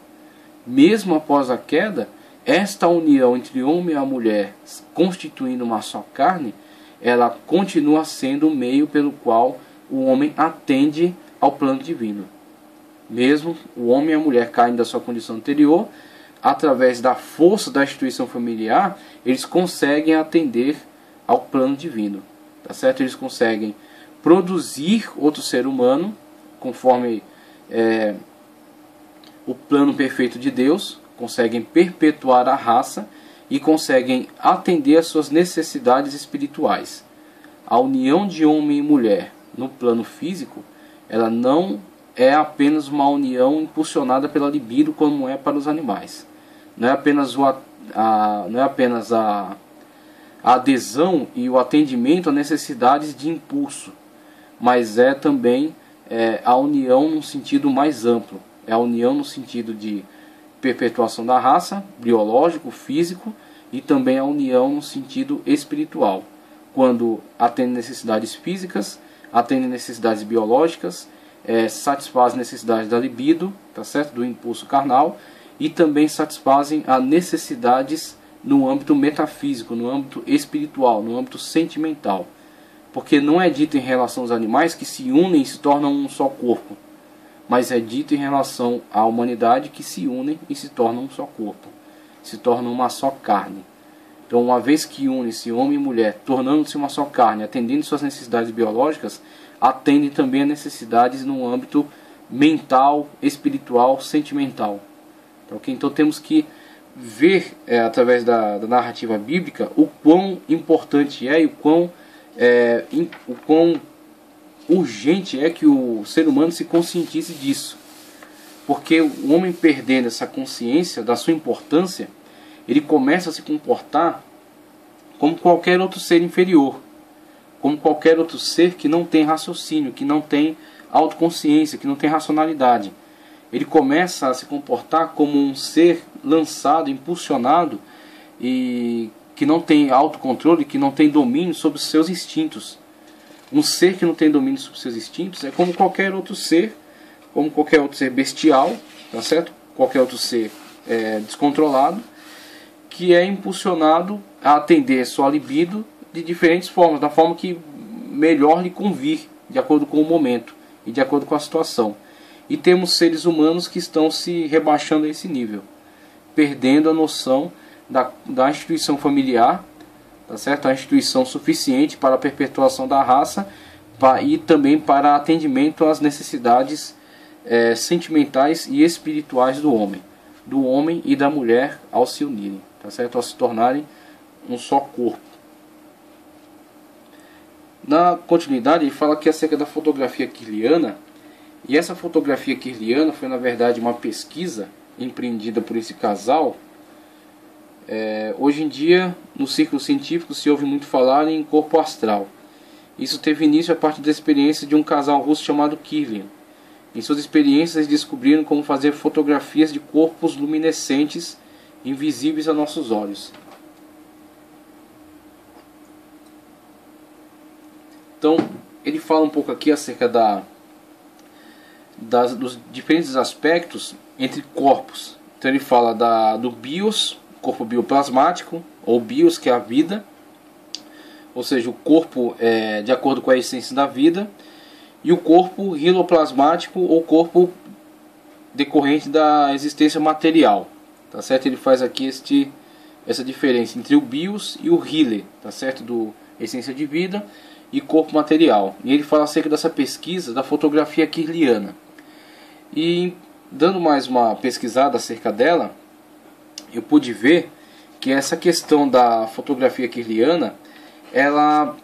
[SPEAKER 1] Mesmo após a queda, esta união entre o homem e a mulher, constituindo uma só carne, ela continua sendo o meio pelo qual o homem atende ao plano divino. Mesmo o homem e a mulher caindo da sua condição anterior, através da força da instituição familiar, eles conseguem atender ao plano divino, tá certo? Eles conseguem produzir outro ser humano, conforme o plano perfeito de Deus, conseguem perpetuar a raça e conseguem atender às suas necessidades espirituais. A união de homem e mulher no plano físico, ela não é apenas uma união impulsionada pela libido como é para os animais. Não é apenas a adesão e o atendimento a necessidades de impulso, mas é também a união num sentido mais amplo. É a união no sentido de perpetuação da raça, biológico, físico, e também a união no sentido espiritual, quando atende necessidades físicas, atende necessidades biológicas, satisfaz necessidades da libido, tá certo? Do impulso carnal, e também satisfazem as necessidades no âmbito metafísico, no âmbito espiritual, no âmbito sentimental. Porque não é dito em relação aos animais que se unem e se tornam um só corpo, mas é dito em relação à humanidade que se unem e se tornam um só corpo, se tornam uma só carne. Então, uma vez que une-se homem e mulher, tornando-se uma só carne, atendendo suas necessidades biológicas, atendem também a necessidades no âmbito mental, espiritual, sentimental. Tá, ok? Então temos que ver através da narrativa bíblica o quão importante é e o quão urgente é que o ser humano se conscientize disso. Porque o homem, perdendo essa consciência da sua importância, ele começa a se comportar como qualquer outro ser inferior, como qualquer outro ser que não tem raciocínio, que não tem autoconsciência, que não tem racionalidade. Ele começa a se comportar como um ser lançado, impulsionado, e que não tem autocontrole, que não tem domínio sobre os seus instintos. Um ser que não tem domínio sobre os seus instintos é como qualquer outro ser bestial, tá certo? Qualquer outro ser descontrolado, que é impulsionado a atender sua libido de diferentes formas, da forma que melhor lhe convir, de acordo com o momento e de acordo com a situação. E temos seres humanos que estão se rebaixando a esse nível, perdendo a noção da instituição familiar, tá certo? A instituição suficiente para a perpetuação da raça e também para atendimento às necessidades sentimentais e espirituais do homem e da mulher ao se unirem, tá certo? Ao se tornarem um só corpo. Na continuidade, ele fala aqui acerca da fotografia kirliana. E essa fotografia kirliana foi, na verdade, uma pesquisa empreendida por esse casal. Hoje em dia, no círculo científico, se ouve muito falar em corpo astral. Isso teve início a partir da experiência de um casal russo chamado Kirlian. Em suas experiências, eles descobriram como fazer fotografias de corpos luminescentes, invisíveis a nossos olhos. Então, ele fala um pouco aqui acerca dos diferentes aspectos entre corpos. Então ele fala do bios, corpo bioplasmático, ou bios, que é a vida, ou seja, o corpo de acordo com a essência da vida, e o corpo hiloplasmático, ou corpo decorrente da existência material, tá certo? Ele faz aqui essa diferença entre o bios e o hile, tá certo? Do essência de vida e corpo material. E ele fala acerca dessa pesquisa da fotografia kirliana. E dando mais uma pesquisada acerca dela, eu pude ver que essa questão da fotografia kirliana, ela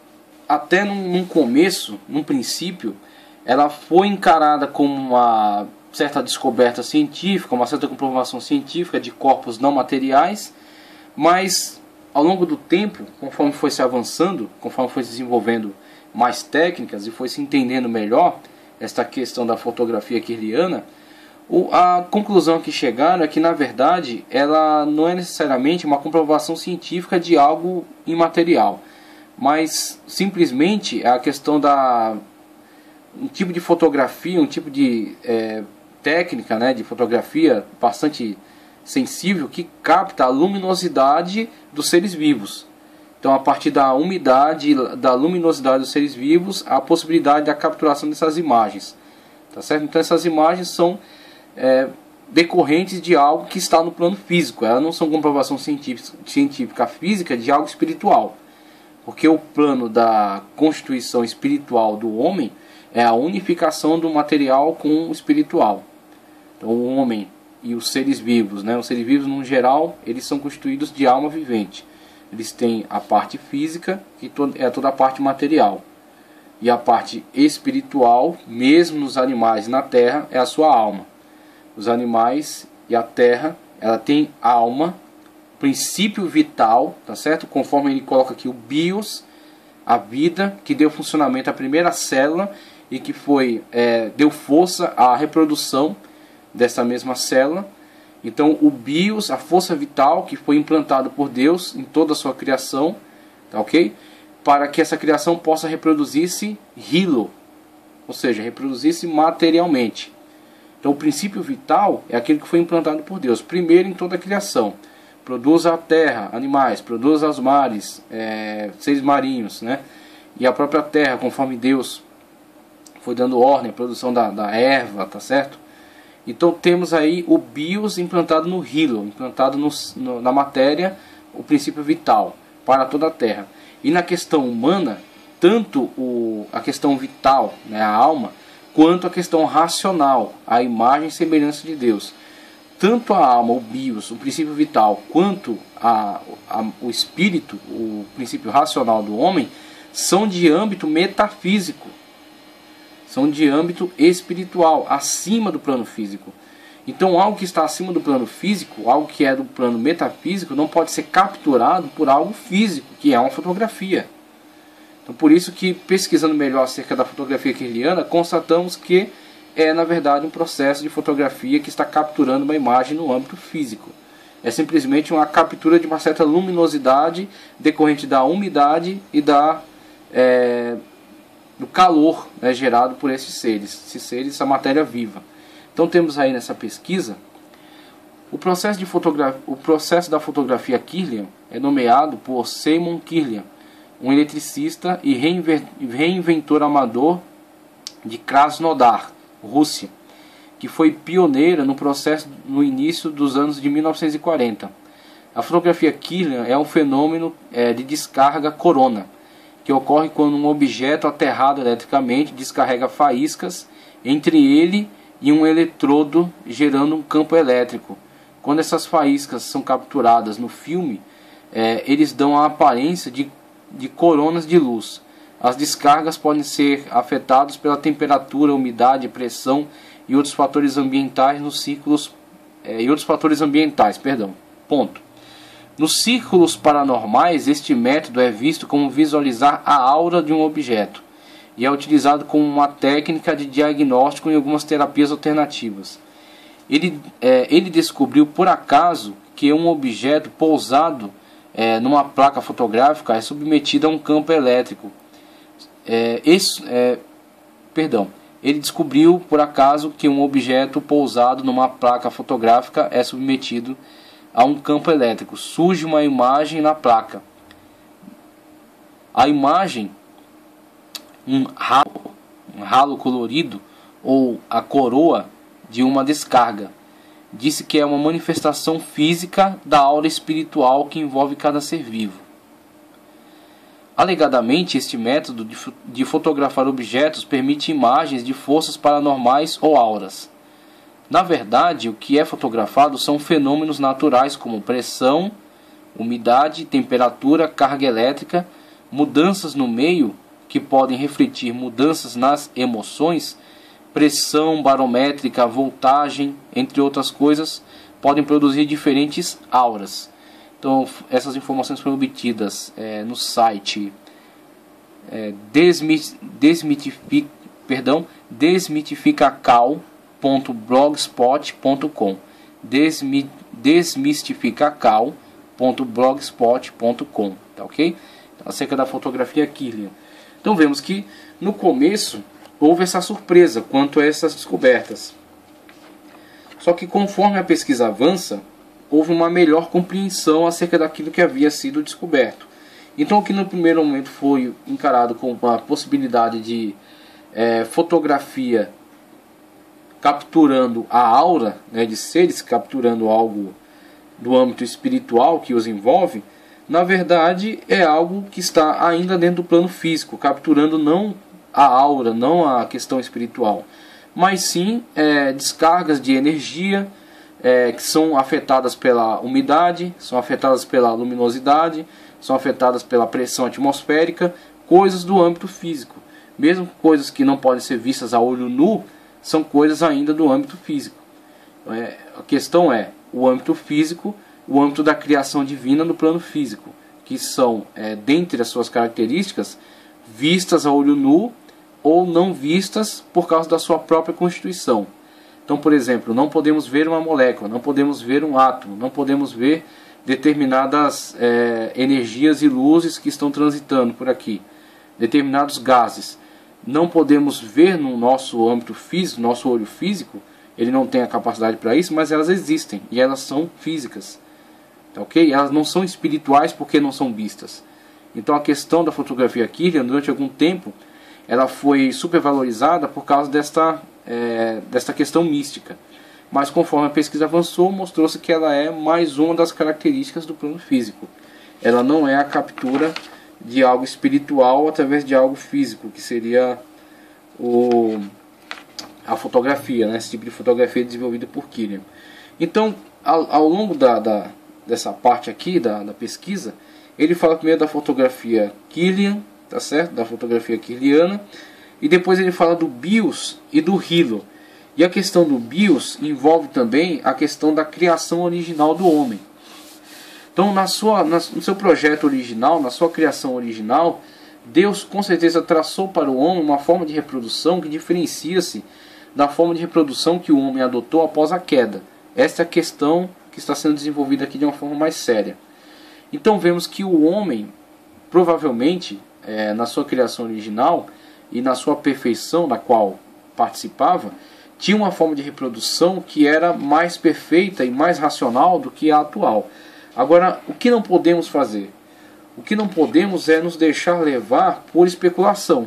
[SPEAKER 1] até num começo, num princípio, ela foi encarada como uma certa descoberta científica, uma certa comprovação científica de corpos não materiais, mas ao longo do tempo, conforme foi se avançando, conforme foi se desenvolvendo mais técnicas e foi se entendendo melhor esta questão da fotografia kirliana, a conclusão que chegaram é que, na verdade, ela não é necessariamente uma comprovação científica de algo imaterial, mas simplesmente é a questão um tipo de fotografia, um tipo de técnica, né, de fotografia bastante sensível, que capta a luminosidade dos seres vivos. Então, a partir da umidade, da luminosidade dos seres vivos, há a possibilidade da capturação dessas imagens, tá certo? Então, essas imagens são decorrentes de algo que está no plano físico. Elas não são comprovação científica física de algo espiritual, porque o plano da constituição espiritual do homem é a unificação do material com o espiritual. Então, o homem e os seres vivos, né? Os seres vivos, no geral, eles são constituídos de alma vivente. Eles têm a parte física, que é toda a parte material. E a parte espiritual, mesmo nos animais e na terra, é a sua alma. Os animais e a terra, ela tem alma, princípio vital, tá certo? Conforme ele coloca aqui o bios, a vida, que deu funcionamento à primeira célula e que deu força à reprodução dessa mesma célula. Então o bios, a força vital que foi implantado por Deus em toda a sua criação, tá ok? Para que essa criação possa reproduzir-se hilo, ou seja, reproduzir-se materialmente. Então o princípio vital é aquele que foi implantado por Deus, primeiro em toda a criação. Produz a terra, animais, produz os mares, seres marinhos, né? E a própria terra, conforme Deus foi dando ordem à produção da erva, tá certo? Então temos aí o bios implantado no hilo, implantado na matéria, o princípio vital para toda a terra. E na questão humana, tanto a questão vital, né, a alma, quanto a questão racional, a imagem e semelhança de Deus. tanto a alma, o bios, o princípio vital, quanto o espírito, o princípio racional do homem, são de âmbito metafísico, são de âmbito espiritual, acima do plano físico. Então algo que está acima do plano físico, algo que é do plano metafísico, não pode ser capturado por algo físico, que é uma fotografia. Então por isso que, pesquisando melhor acerca da fotografia kirliana, constatamos que é na verdade um processo de fotografia que está capturando uma imagem no âmbito físico. É simplesmente uma captura de uma certa luminosidade decorrente da umidade e do calor, né, gerado por esses seres, essa matéria viva. Então temos aí nessa pesquisa o processo da fotografia Kirlian é nomeado por Seymour Kirlian, um eletricista e reinventor amador de Krasnodar, Rússia, que foi pioneira no processo no início dos anos de 1940. A fotografia Kirlian é um fenômeno de descarga corona, que ocorre quando um objeto aterrado eletricamente descarrega faíscas entre ele e um eletrodo, gerando um campo elétrico. Quando essas faíscas são capturadas no filme, eles dão a aparência de coronas de luz. As descargas podem ser afetadas pela temperatura, umidade, pressão e outros fatores ambientais nos círculos Ponto. Nos círculos paranormais, este método é visto como visualizar a aura de um objeto e é utilizado como uma técnica de diagnóstico em algumas terapias alternativas. Ele descobriu por acaso que um objeto pousado numa placa fotográfica é submetido a um campo elétrico. Ele descobriu por acaso que um objeto pousado numa placa fotográfica é submetido a um campo elétrico. Surge uma imagem na placa. A imagem, um ralo colorido ou a coroa de uma descarga. Disse que é uma manifestação física da aura espiritual que envolve cada ser vivo. Alegadamente, este método de fotografar objetos permite imagens de forças paranormais ou auras. Na verdade, o que é fotografado são fenômenos naturais como pressão, umidade, temperatura, carga elétrica, mudanças no meio que podem refletir mudanças nas emoções, pressão barométrica, voltagem, entre outras coisas, podem produzir diferentes auras. Então, essas informações foram obtidas no site desmitificacal.blogspot.com desmistificacal.blogspot.com, tá ok? Acerca da fotografia Kirlian. Então vemos que no começo houve essa surpresa quanto a essas descobertas. Só que conforme a pesquisa avança, houve uma melhor compreensão acerca daquilo que havia sido descoberto. Então o que no primeiro momento foi encarado como uma possibilidade de fotografia capturando a aura, né, de seres capturando algo do âmbito espiritual que os envolve, na verdade é algo que está ainda dentro do plano físico, capturando não a aura, não a questão espiritual, mas sim descargas de energia que são afetadas pela umidade, são afetadas pela luminosidade, são afetadas pela pressão atmosférica, coisas do âmbito físico. Mesmo coisas que não podem ser vistas a olho nu, são coisas ainda do âmbito físico. A questão é o âmbito físico, o âmbito da criação divina no plano físico, que são, dentre as suas características, vistas a olho nu ou não vistas por causa da sua própria constituição. Então, por exemplo, não podemos ver uma molécula, não podemos ver um átomo, não podemos ver determinadas energias e luzes que estão transitando por aqui, determinados gases. Não podemos ver no nosso âmbito físico, nosso olho físico, ele não tem a capacidade para isso, mas elas existem e elas são físicas. Tá, ok? Elas não são espirituais porque não são vistas. Então a questão da fotografia Kirlian, durante algum tempo, ela foi supervalorizada por causa desta questão mística. Mas conforme a pesquisa avançou, mostrou-se que ela é mais uma das características do plano físico. Ela não é a captura de algo espiritual através de algo físico, que seria a fotografia, né? Esse tipo de fotografia desenvolvida por Kirlian. Então, ao longo dessa parte aqui da pesquisa, ele fala primeiro da fotografia Kirlian, tá certo? Da fotografia kirliana, e depois ele fala do bios e do hilo. E a questão do bios envolve também a questão da criação original do homem. Então, no seu projeto original, na sua criação original, Deus com certeza traçou para o homem uma forma de reprodução que diferencia-se da forma de reprodução que o homem adotou após a queda. Esta é a questão que está sendo desenvolvida aqui de uma forma mais séria. Então vemos que o homem, provavelmente, na sua criação original e na sua perfeição da qual participava, tinha uma forma de reprodução que era mais perfeita e mais racional do que a atual. Agora, o que não podemos fazer? O que não podemos é nos deixar levar por especulação.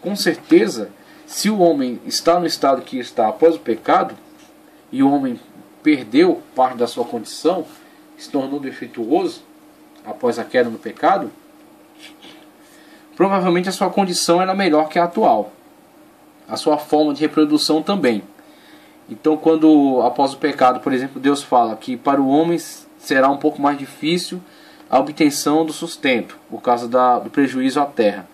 [SPEAKER 1] Com certeza, se o homem está no estado que está após o pecado, e o homem perdeu parte da sua condição, se tornou defeituoso após a queda no pecado, provavelmente a sua condição era melhor que a atual. A sua forma de reprodução também. Então, quando após o pecado, por exemplo, Deus fala que para o homem será um pouco mais difícil a obtenção do sustento, por causa do prejuízo à terra.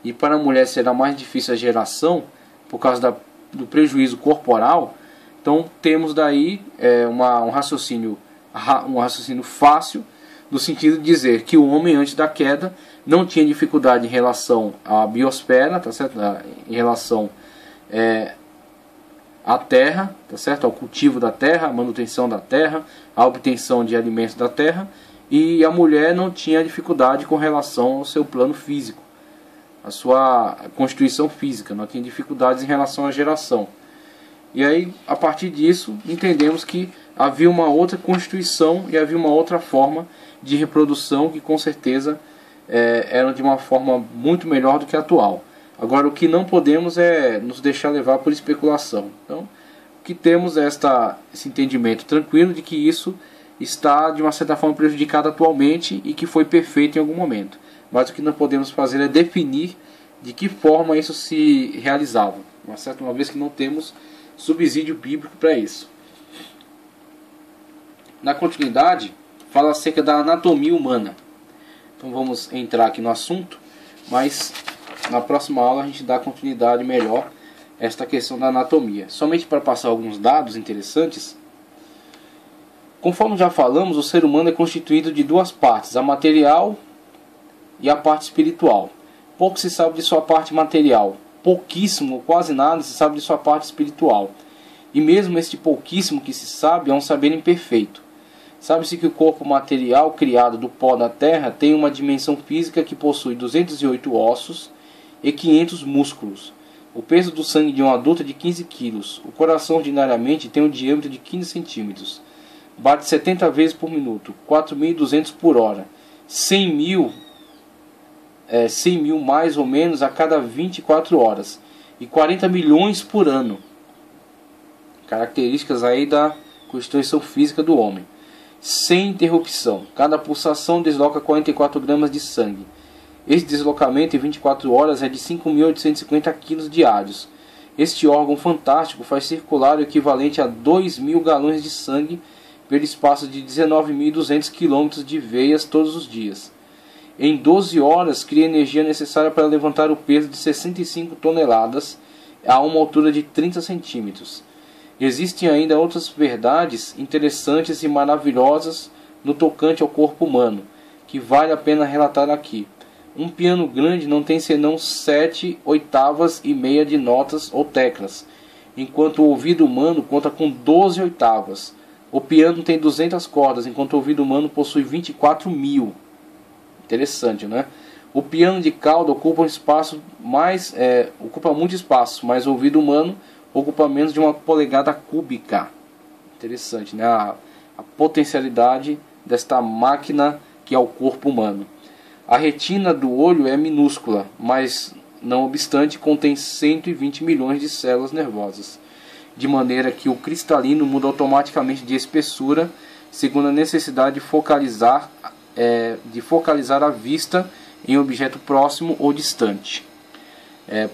[SPEAKER 1] E para a mulher será mais difícil a geração, por causa do prejuízo corporal. Então temos daí um raciocínio fácil, no sentido de dizer que o homem antes da queda não tinha dificuldade em relação à biosfera, tá certo? Em relação à terra, tá certo? Ao cultivo da terra, à manutenção da terra, à obtenção de alimentos da terra, e a mulher não tinha dificuldade com relação ao seu plano físico, a sua constituição física, não tinha dificuldades em relação à geração. E aí, a partir disso, entendemos que havia uma outra constituição e havia uma outra forma de reprodução que com certeza era de uma forma muito melhor do que a atual. Agora, o que não podemos é nos deixar levar por especulação. Então, o que temos é esse entendimento tranquilo de que isso está de uma certa forma prejudicado atualmente e que foi perfeito em algum momento. Mas o que não podemos fazer é definir de que forma isso se realizava, uma vez que não temos subsídio bíblico para isso. Na continuidade, fala acerca da anatomia humana. Então vamos entrar aqui no assunto, mas na próxima aula a gente dá continuidade melhor a esta questão da anatomia. Somente para passar alguns dados interessantes. Conforme já falamos, o ser humano é constituído de duas partes, a material e a parte espiritual. Pouco se sabe de sua parte material. Pouquíssimo, quase nada se sabe de sua parte espiritual. E mesmo este pouquíssimo que se sabe é um saber imperfeito. Sabe-se que o corpo material criado do pó da terra tem uma dimensão física que possui 208 ossos e 500 músculos. O peso do sangue de um adulto é de 15 quilos. O coração ordinariamente tem um diâmetro de 15 centímetros. Bate 70 vezes por minuto, 4.200 por hora. 100 mil mais ou menos a cada 24 horas e 40 milhões por ano. Características aí da constituição física do homem. Sem interrupção, cada pulsação desloca 44 gramas de sangue. Este deslocamento em 24 horas é de 5.850 kg diários. Este órgão fantástico faz circular o equivalente a 2.000 galões de sangue pelo espaço de 19.200 km de veias todos os dias. Em 12 horas, cria a energia necessária para levantar o peso de 65 toneladas a uma altura de 30 centímetros. Existem ainda outras verdades interessantes e maravilhosas no tocante ao corpo humano, que vale a pena relatar aqui. Um piano grande não tem senão 7 oitavas e meia de notas ou teclas, enquanto o ouvido humano conta com 12 oitavas. O piano tem 200 cordas, enquanto o ouvido humano possui 24.000. Interessante, né? O piano de cauda ocupa muito espaço, mas o ouvido humano ocupa menos de 1 polegada cúbica. Interessante, né? A potencialidade desta máquina que é o corpo humano. A retina do olho é minúscula, mas não obstante contém 120 milhões de células nervosas, de maneira que o cristalino muda automaticamente de espessura segundo a necessidade de focalizar a vista em objeto próximo ou distante.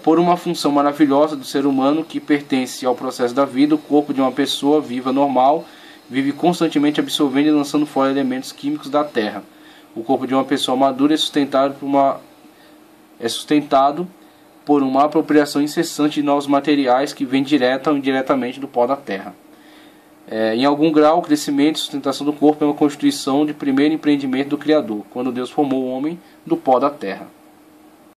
[SPEAKER 1] Por uma função maravilhosa do ser humano que pertence ao processo da vida, o corpo de uma pessoa viva normal vive constantemente absorvendo e lançando fora elementos químicos da terra. O corpo de uma pessoa madura é sustentado por uma apropriação incessante de novos materiais que vêm direta ou indiretamente do pó da terra. Em algum grau, o crescimento e sustentação do corpo é uma constituição de primeiro empreendimento do Criador, quando Deus formou o homem do pó da terra.